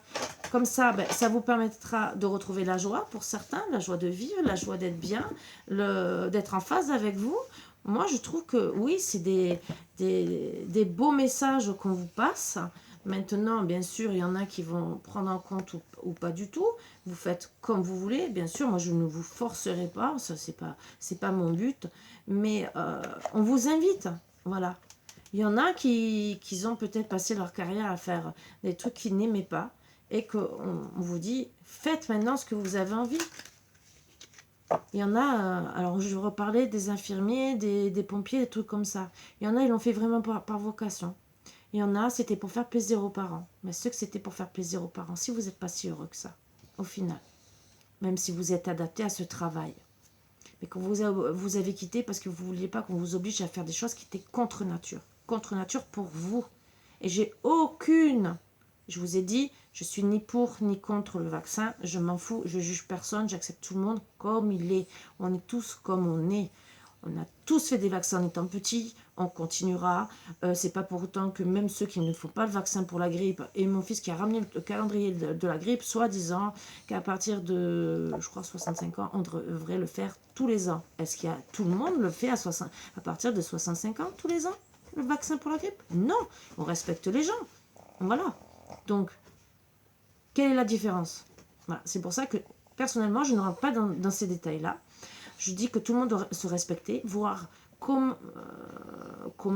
Comme ça, ça vous permettra de retrouver la joie pour certains, la joie de vivre, la joie d'être bien, d'être en phase avec vous. Moi, je trouve que oui, c'est des beaux messages qu'on vous passe. Maintenant, bien sûr, il y en a qui vont prendre en compte ou pas du tout. Vous faites comme vous voulez. Bien sûr, moi, je ne vous forcerai pas. Ça, c'est pas mon but. Mais on vous invite. Voilà. Il y en a qui ont peut-être passé leur carrière à faire des trucs qu'ils n'aimaient pas. Et qu'on vous dit, faites maintenant ce que vous avez envie. Il y en a, alors je vais reparler des infirmiers, des pompiers, des trucs comme ça. Il y en a, ils l'ont fait vraiment par vocation. Il y en a, c'était pour faire plaisir aux parents. Mais ceux que c'était pour faire plaisir aux parents, si vous n'êtes pas si heureux que ça, au final, même si vous êtes adapté à ce travail, mais que vous avez quitté parce que vous ne vouliez pas qu'on vous oblige à faire des choses qui étaient contre nature pour vous. Et j'ai aucune... Je vous ai dit, je suis ni pour ni contre le vaccin. Je m'en fous, je juge personne, j'accepte tout le monde comme il est. On est tous comme on est. On a tous fait des vaccins en étant petits, on continuera. C'est pas pour autant que même ceux qui ne font pas le vaccin pour la grippe, et mon fils qui a ramené le calendrier de la grippe, soi-disant qu'à partir de, je crois, 65 ans, on devrait le faire tous les ans. Est-ce qu'il y a tout le monde le fait à partir de 65 ans, tous les ans, le vaccin pour la grippe? Non, on respecte les gens. Voilà. Donc, quelle est la différence? Voilà. C'est pour ça que, personnellement, je ne rentre pas dans ces détails-là. Je dis que tout le monde doit se respecter, voir comment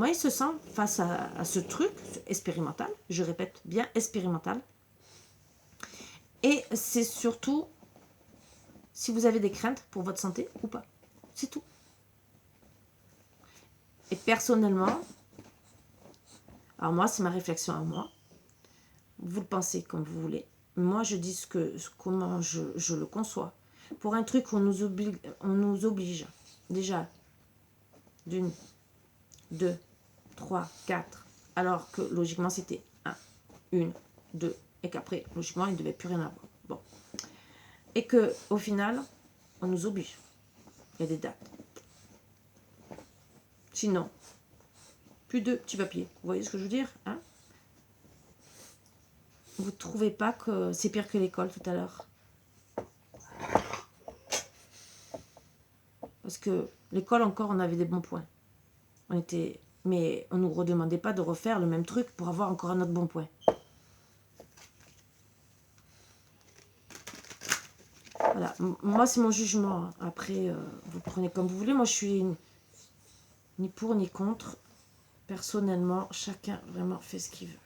il se sent face à ce truc expérimental. Je répète bien expérimental. Et c'est surtout si vous avez des craintes pour votre santé ou pas. C'est tout. Et personnellement, alors moi, c'est ma réflexion à moi. Vous le pensez comme vous voulez. Moi, je dis comment je le conçois. Pour un truc où on nous oblige déjà d'une, 2, 3, 4, alors que logiquement c'était 1, 1, 2, et qu'après, logiquement, il ne devait plus rien avoir. Bon. Et que au final, on nous oblige. Il y a des dates. Sinon, plus de petits papiers. Vous voyez ce que je veux dire, hein? Vous ne trouvez pas que c'est pire que l'école tout à l'heure? Parce que l'école, encore, on avait des bons points. Mais on ne nous redemandait pas de refaire le même truc pour avoir encore un autre bon point. Voilà. Moi, c'est mon jugement. Après, vous prenez comme vous voulez. Moi, je suis ni pour ni contre. Personnellement, chacun vraiment fait ce qu'il veut.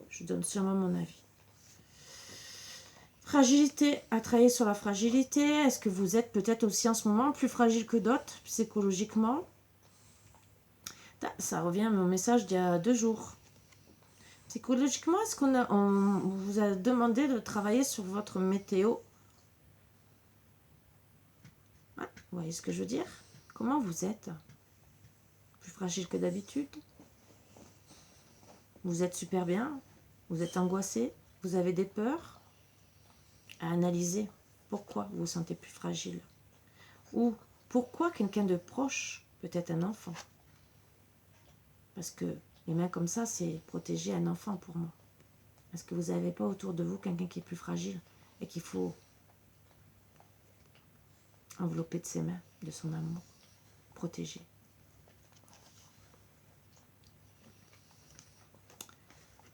Je donne seulement mon avis. Fragilité, à travailler sur la fragilité. Est-ce que vous êtes peut-être aussi en ce moment plus fragile que d'autres, psychologiquement? Ça revient à mon message d'il y a 2 jours. Psychologiquement, est-ce on vous a demandé de travailler sur votre météo? Vous voyez ce que je veux dire? Comment vous êtes? Plus fragile que d'habitude? Vous êtes super bien? Vous êtes angoissé? Vous avez des peurs? À analyser pourquoi vous vous sentez plus fragile. Ou pourquoi quelqu'un de proche, peut-être un enfant. Parce que les mains comme ça, c'est protéger un enfant pour moi. Est-ce que vous n'avez pas autour de vous quelqu'un qui est plus fragile et qu'il faut envelopper de ses mains, de son amour, protéger?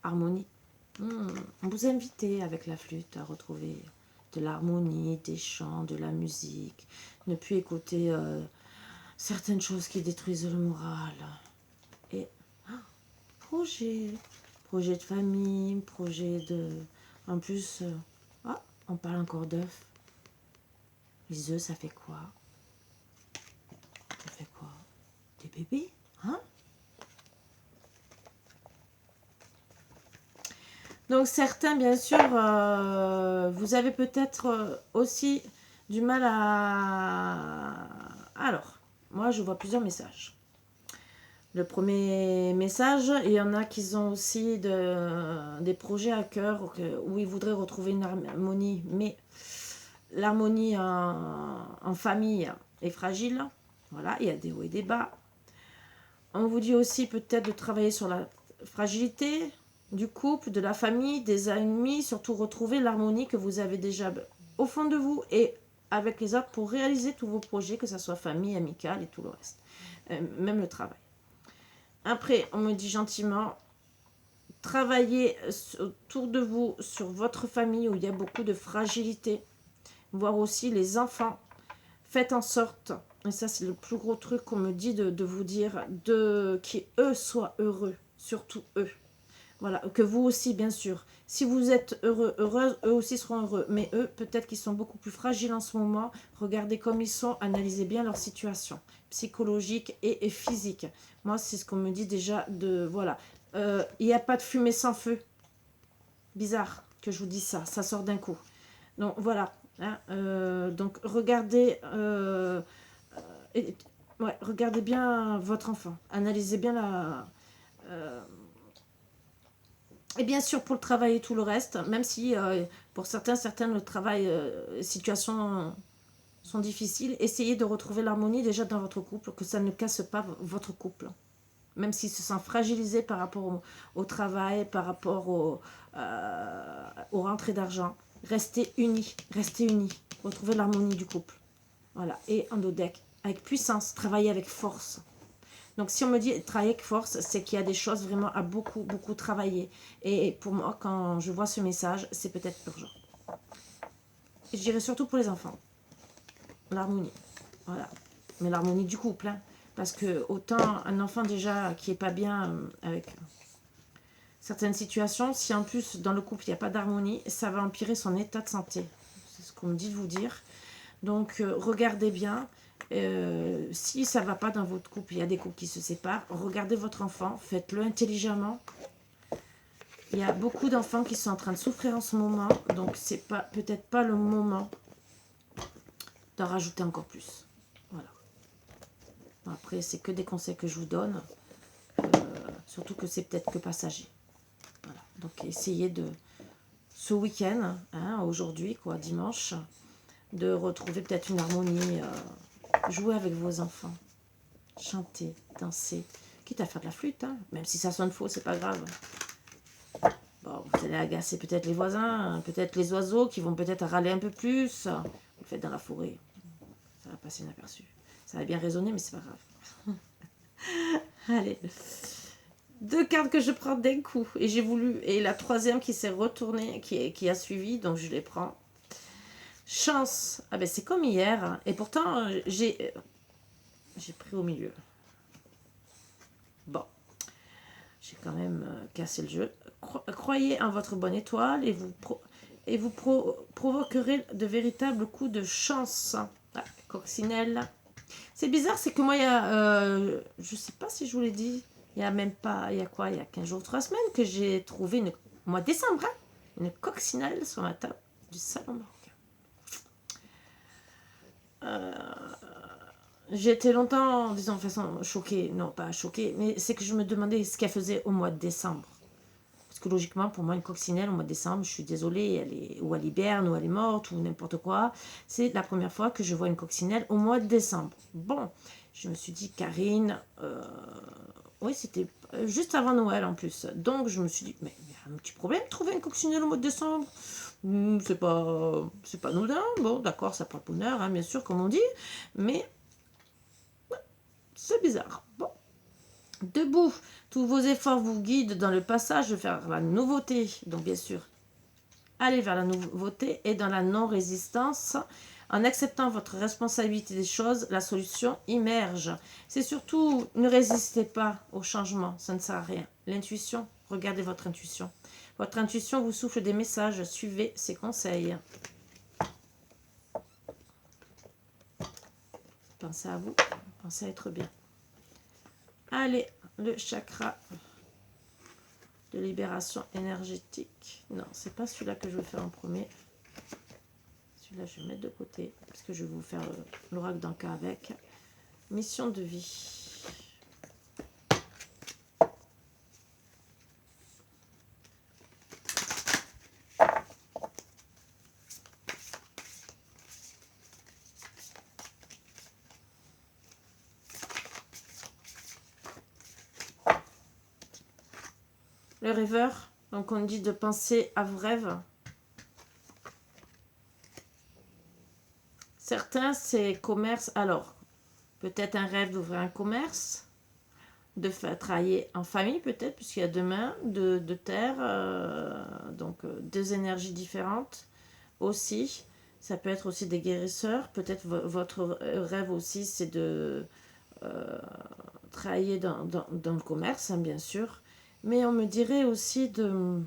Harmonie. On vous invite avec la flûte à retrouver de l'harmonie, des chants, de la musique. Ne plus écouter certaines choses qui détruisent le moral. Et projet de famille, projet de... En plus, on parle encore d'œufs. Les œufs, ça fait quoi? Ça fait quoi? Des bébés, hein? Donc certains, bien sûr, vous avez peut-être aussi du mal à... Alors, moi, je vois plusieurs messages. Le premier message, il y en a qui ont aussi des projets à cœur où ils voudraient retrouver une harmonie, mais l'harmonie en famille est fragile. Voilà, il y a des hauts et des bas. On vous dit aussi peut-être de travailler sur la fragilité du couple, de la famille, des amis, surtout retrouver l'harmonie que vous avez déjà au fond de vous et avec les autres pour réaliser tous vos projets, que ce soit famille, amicale et tout le reste, même le travail. Après, on me dit gentiment, travaillez autour de vous sur votre famille où il y a beaucoup de fragilité, voir aussi les enfants. Faites en sorte, et ça c'est le plus gros truc qu'on me dit de vous dire, qu'eux soient heureux, surtout eux. Voilà, que vous aussi, bien sûr. Si vous êtes heureux, heureuse, eux aussi seront heureux. Mais eux, peut-être qu'ils sont beaucoup plus fragiles en ce moment. Regardez comme ils sont, analysez bien leur situation psychologique et physique. Moi, c'est ce qu'on me dit déjà de... Voilà. Il n'y a pas de fumée sans feu. Bizarre que je vous dise ça. Ça sort d'un coup. Donc, voilà. Hein, donc, regardez... regardez bien votre enfant. Analysez bien la... Et bien sûr, pour le travail et tout le reste, même si pour certains, le travail, les situations sont difficiles, essayez de retrouver l'harmonie déjà dans votre couple, que ça ne casse pas votre couple. Même s'il se sent fragilisé par rapport au travail, par rapport aux rentrées d'argent. Restez unis, retrouvez l'harmonie du couple. Voilà, et en deck, avec puissance, travaillez avec force. Donc, si on me dit travailler avec force, c'est qu'il y a des choses vraiment à beaucoup, beaucoup travailler. Et pour moi, quand je vois ce message, c'est peut-être urgent. Et je dirais surtout pour les enfants. L'harmonie. Voilà. Mais l'harmonie du couple. Hein. Parce que autant un enfant déjà qui n'est pas bien avec certaines situations, si en plus dans le couple il n'y a pas d'harmonie, ça va empirer son état de santé. C'est ce qu'on me dit de vous dire. Donc, regardez bien. Si ça ne va pas dans votre couple, il y a des couples qui se séparent, regardez votre enfant, faites-le intelligemment. Il y a beaucoup d'enfants qui sont en train de souffrir en ce moment, donc c'est peut-être pas le moment d'en rajouter encore plus. Voilà. Après, c'est que des conseils que je vous donne, surtout que c'est peut-être que passager. Voilà. Donc essayez de, ce week-end, hein, aujourd'hui, quoi, dimanche, de retrouver peut-être une harmonie. Jouer avec vos enfants, chanter, danser, quitte à faire de la flûte, hein, même si ça sonne faux, c'est pas grave. Bon, vous allez agacer peut-être les voisins, peut-être les oiseaux qui vont peut-être râler un peu plus. Vous le faites dans la forêt, ça va passer inaperçu. Ça va bien résonner, mais c'est pas grave. Allez, 2 cartes que je prends d'un coup, et j'ai voulu, et la troisième qui s'est retournée, qui a suivi, donc je les prends. Chance, ah ben c'est comme hier, et pourtant j'ai pris au milieu. Bon, j'ai quand même cassé le jeu. Croyez en votre bonne étoile et vous provoquerez de véritables coups de chance. Ah, coccinelle. C'est bizarre, c'est que moi, il y a, je sais pas si je vous l'ai dit, il y a même pas, il y a quoi, il y a 15 jours, 3 semaines que j'ai trouvé, au mois de décembre, hein, une coccinelle sur ma table du salon marocain. J'ai été longtemps, disons, de façon choquée, non pas choquée, mais c'est que je me demandais ce qu'elle faisait au mois de décembre. Parce que logiquement, pour moi, une coccinelle au mois de décembre, je suis désolée, ou elle hiberne, ou elle est morte, ou n'importe quoi. C'est la première fois que je vois une coccinelle au mois de décembre. Bon, je me suis dit, Karine, oui, c'était juste avant Noël en plus. Donc, je me suis dit, mais il y a un petit problème de trouver une coccinelle au mois de décembre. C'est pas anodin. Bon, d'accord, ça porte bonheur, hein, bien sûr, comme on dit. Mais c'est bizarre. Bon. Debout, tous vos efforts vous guident dans le passage vers la nouveauté. Donc, bien sûr, allez vers la nouveauté et dans la non-résistance. En acceptant votre responsabilité des choses, la solution immerge. C'est surtout, ne résistez pas au changement, ça ne sert à rien. L'intuition, regardez votre intuition. Votre intuition vous souffle des messages, suivez ses conseils. Pensez à vous, pensez à être bien. Allez, le chakra de libération énergétique. Non, c'est pas celui-là que je vais faire en premier. Celui-là, je vais mettre de côté parce que je vais vous faire l'oracle d'Anka avec. Mission de vie. Le rêveur, donc on dit de penser à vos rêves. Certains, c'est commerce. Alors, peut-être un rêve d'ouvrir un commerce, de faire travailler en famille peut-être, puisqu'il y a deux mains, de terre, donc deux énergies différentes aussi. Ça peut être aussi des guérisseurs. Peut-être votre rêve aussi, c'est de travailler dans le commerce, hein, bien sûr. Mais on me dirait aussi de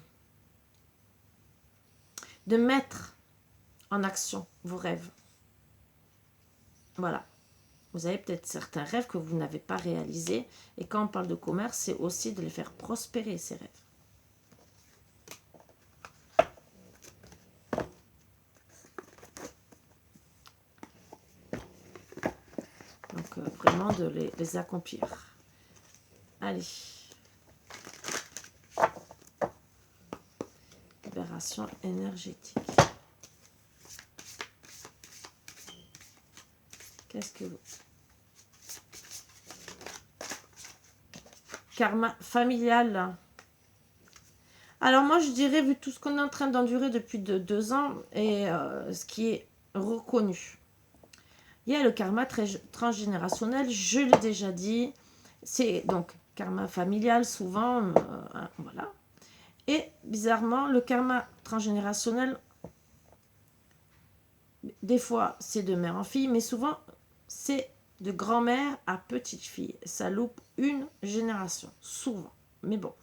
mettre en action vos rêves. Voilà. Vous avez peut-être certains rêves que vous n'avez pas réalisés. Et quand on parle de commerce, c'est aussi de les faire prospérer, ces rêves. Donc, vraiment de les accomplir. Allez. Libération énergétique. Qu'est-ce que vous... Karma familial. Alors moi, je dirais, vu tout ce qu'on est en train d'endurer depuis 2 ans, et ce qui est reconnu, il y a le karma transgénérationnel, je l'ai déjà dit, c'est donc karma familial, souvent, voilà. Et bizarrement, le karma transgénérationnel, des fois, c'est de mère en fille, mais souvent, c'est de grand-mère à petite-fille. Ça loupe une génération, souvent. Mais bon,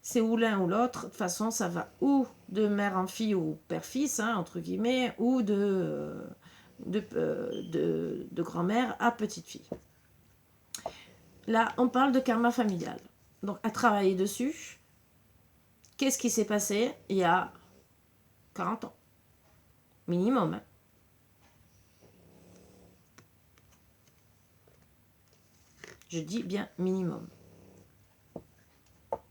c'est ou l'un ou l'autre. De toute façon, ça va ou de mère en fille ou père-fils, hein, entre guillemets, ou de grand-mère à petite-fille. Là, on parle de karma familial. Donc, à travailler dessus, qu'est-ce qui s'est passé il y a 40 ans minimum, hein. Je dis bien minimum. Parce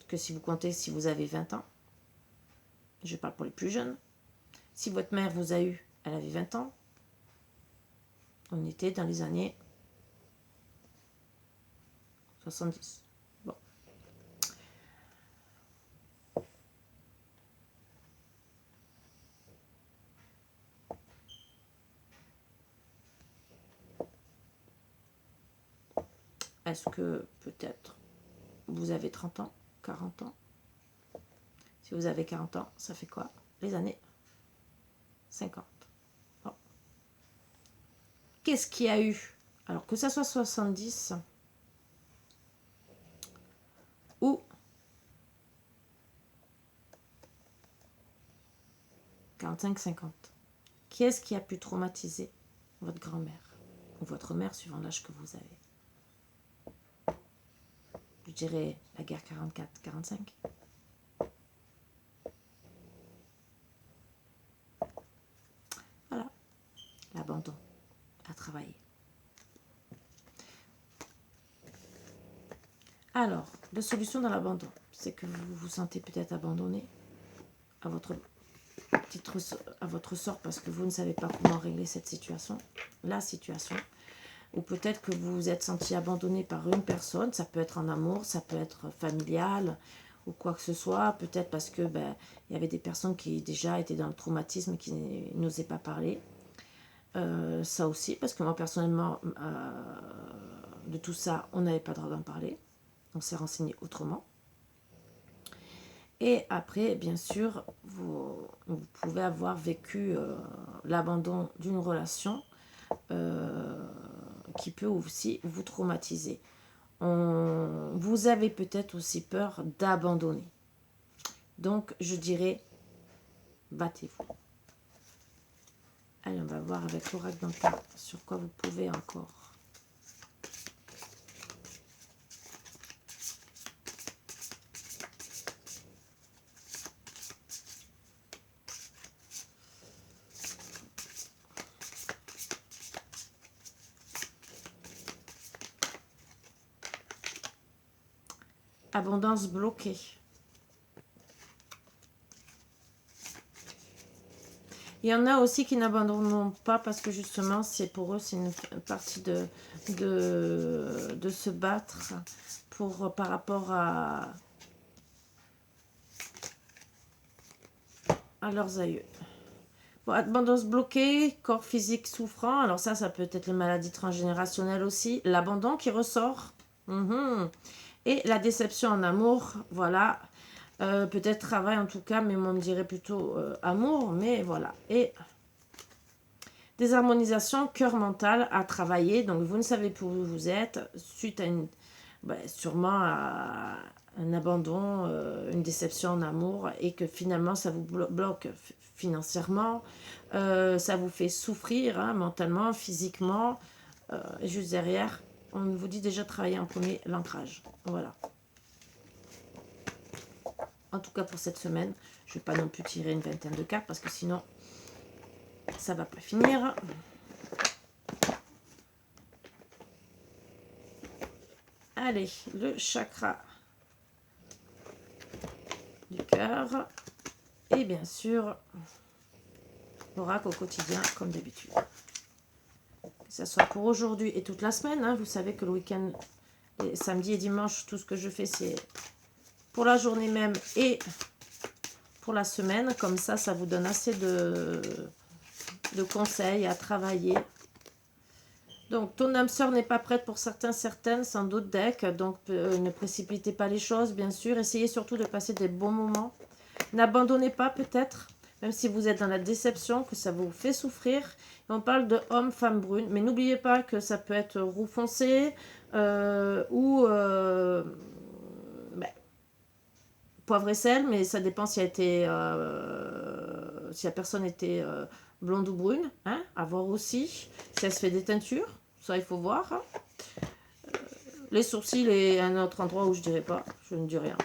que si vous comptez, si vous avez 20 ans, je parle pour les plus jeunes, si votre mère vous a eu, elle avait 20 ans, on était dans les années 70. Bon. Est-ce que peut-être vous avez 30 ans, 40 ans? Si vous avez 40 ans, ça fait quoi? Les années 50. Bon. Qu'est-ce qu'il y a eu Alors que ça soit 70 ou 45-50. Qui est-ce qui a pu traumatiser votre grand-mère ou votre mère, suivant l'âge que vous avez? Je dirais la guerre 44-45. Voilà, l'abandon à travailler. Alors, la solution dans l'abandon, c'est que vous vous sentez peut-être abandonné à votre sort parce que vous ne savez pas comment régler cette situation, la situation. Ou peut-être que vous vous êtes senti abandonné par une personne, ça peut être en amour, ça peut être familial ou quoi que ce soit, peut-être parce que il y avait des personnes qui déjà étaient dans le traumatisme et qui n'osaient pas parler. Ça aussi, parce que moi personnellement, de tout ça, on n'avait pas le droit d'en parler. On s'est renseigné autrement. Et après, bien sûr, vous pouvez avoir vécu l'abandon d'une relation qui peut aussi vous traumatiser. Vous avez peut-être aussi peur d'abandonner. Donc, je dirais, battez-vous. Allez, on va voir avec l'oracle d'Antan sur quoi vous pouvez encore. Abondance bloquée. Il y en a aussi qui n'abandonnent pas parce que justement, c'est pour eux, c'est une partie de se battre par rapport à leurs aïeux. Bon, abondance bloquée, corps physique souffrant. Alors ça peut être les maladies transgénérationnelles aussi. L'abandon qui ressort. Et la déception en amour, voilà. Peut-être travail en tout cas, mais moi on me dirait plutôt amour, mais voilà. Et désharmonisation, cœur mental à travailler. Donc vous ne savez plus où vous êtes, suite à sûrement à un abandon, une déception en amour, et que finalement ça vous bloque financièrement, ça vous fait souffrir mentalement, physiquement, et juste derrière, on vous dit déjà travailler en premier l'ancrage. Voilà. En tout cas pour cette semaine, je ne vais pas non plus tirer une vingtaine de cartes parce que sinon ça ne va pas finir. Allez, le chakra du cœur. Et bien sûr, l'oracle au quotidien, comme d'habitude. Que ce soit pour aujourd'hui et toute la semaine. Vous savez que le week-end, samedi et dimanche, tout ce que je fais, c'est pour la journée même et pour la semaine. Comme ça, ça vous donne assez de conseils à travailler. Donc, ton âme sœur n'est pas prête pour certaines, sans doute deck. Donc, ne précipitez pas les choses, bien sûr. Essayez surtout de passer des bons moments. N'abandonnez pas, peut-être, même si vous êtes dans la déception, que ça vous fait souffrir. Et on parle de homme, femme brune. Mais n'oubliez pas que ça peut être roux foncé ou poivre et sel. Mais ça dépend si la personne était blonde ou brune. À voir aussi. Si elle se fait des teintures. Ça, il faut voir. Les sourcils et un autre endroit où je dirais pas. Je ne dis rien.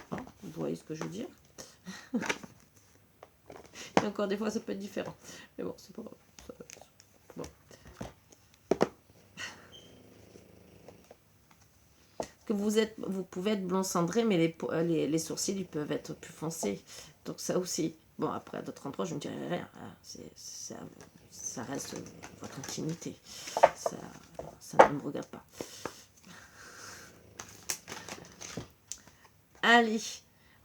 Vous voyez ce que je veux dire. Et encore des fois, ça peut être différent. Mais bon, c'est pas grave. Bon. Que vous pouvez être blond cendré, mais les sourcils, ils peuvent être plus foncés. Donc ça aussi. Bon, après, à d'autres endroits, je ne dirais rien. Ça reste votre intimité. Ça ne me regarde pas. Allez,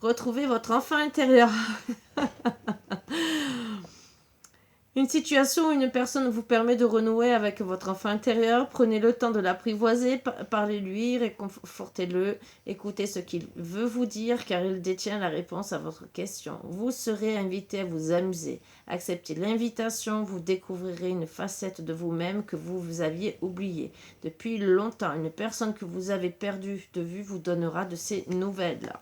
retrouvez votre enfant intérieur. Une situation ou une personne vous permet de renouer avec votre enfant intérieur. Prenez le temps de l'apprivoiser, parlez-lui, réconfortez-le, écoutez ce qu'il veut vous dire car il détient la réponse à votre question. Vous serez invité à vous amuser. Acceptez l'invitation, vous découvrirez une facette de vous-même que vous aviez oubliée. Depuis longtemps, une personne que vous avez perdue de vue vous donnera de ces nouvelles.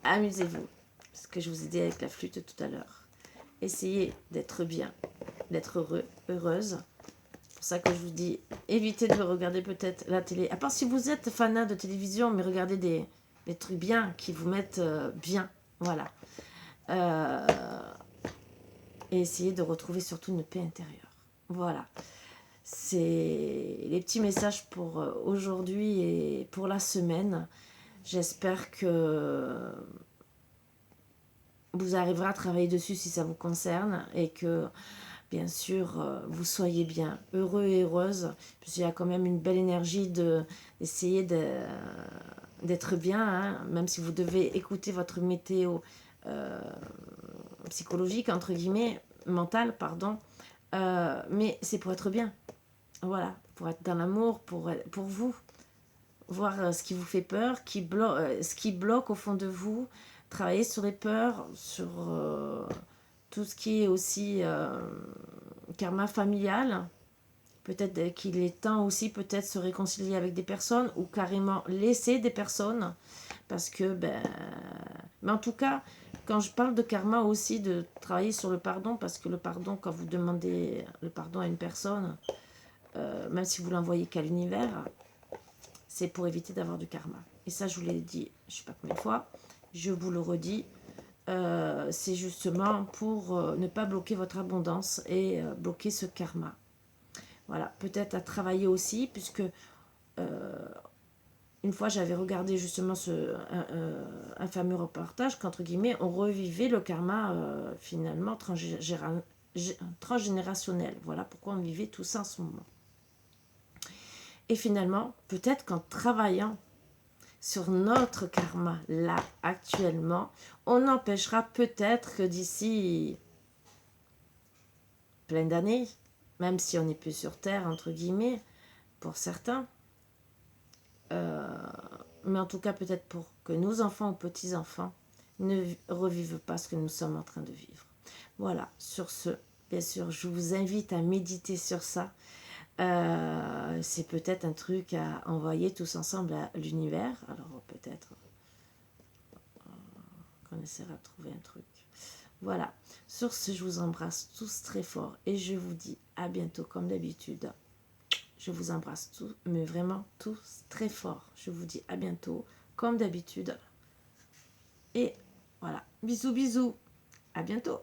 Amusez-vous. Ce que je vous ai dit avec la flûte tout à l'heure. Essayez d'être bien, d'être heureux, heureuse. C'est pour ça que je vous dis, évitez de regarder peut-être la télé. À part si vous êtes fanat de télévision, mais regardez des trucs bien qui vous mettent bien. Voilà. Et essayez de retrouver surtout une paix intérieure. Voilà. C'est les petits messages pour aujourd'hui et pour la semaine. J'espère que vous arriverez à travailler dessus si ça vous concerne et que, bien sûr, vous soyez bien heureux et heureuse. Puisqu'il y a quand même une belle énergie d'essayer d'être bien, hein, même si vous devez écouter votre météo psychologique, entre guillemets, mentale, pardon. Mais c'est pour être bien. Voilà, pour être dans l'amour, pour vous. Voir ce qui vous fait peur, ce qui bloque au fond de vous, travailler sur les peurs, sur tout ce qui est aussi karma familial. Peut-être qu'il est temps aussi peut-être se réconcilier avec des personnes ou carrément laisser des personnes parce que mais en tout cas quand je parle de karma aussi de travailler sur le pardon parce que le pardon quand vous demandez le pardon à une personne même si vous l'envoyez qu'à l'univers c'est pour éviter d'avoir du karma. Et ça, je vous l'ai dit, je ne sais pas combien de fois, je vous le redis, c'est justement pour ne pas bloquer votre abondance et bloquer ce karma. Voilà, peut-être à travailler aussi, puisque une fois j'avais regardé justement un fameux reportage qu'entre guillemets, on revivait le karma finalement transgénérationnel. Voilà pourquoi on vivait tout ça en ce moment. Et finalement, peut-être qu'en travaillant sur notre karma, là, actuellement, on empêchera peut-être que d'ici plein d'années, même si on n'est plus sur Terre, entre guillemets, pour certains, mais en tout cas peut-être pour que nos enfants ou petits-enfants ne revivent pas ce que nous sommes en train de vivre. Voilà, sur ce, bien sûr, je vous invite à méditer sur ça. C'est peut-être un truc à envoyer tous ensemble à l'univers. Alors peut-être qu'on essaiera de trouver un truc. Voilà. Sur ce, je vous embrasse tous très fort et je vous dis à bientôt comme d'habitude. Je vous embrasse tous, mais vraiment tous très fort. Je vous dis à bientôt comme d'habitude. Et voilà. Bisous, bisous. À bientôt.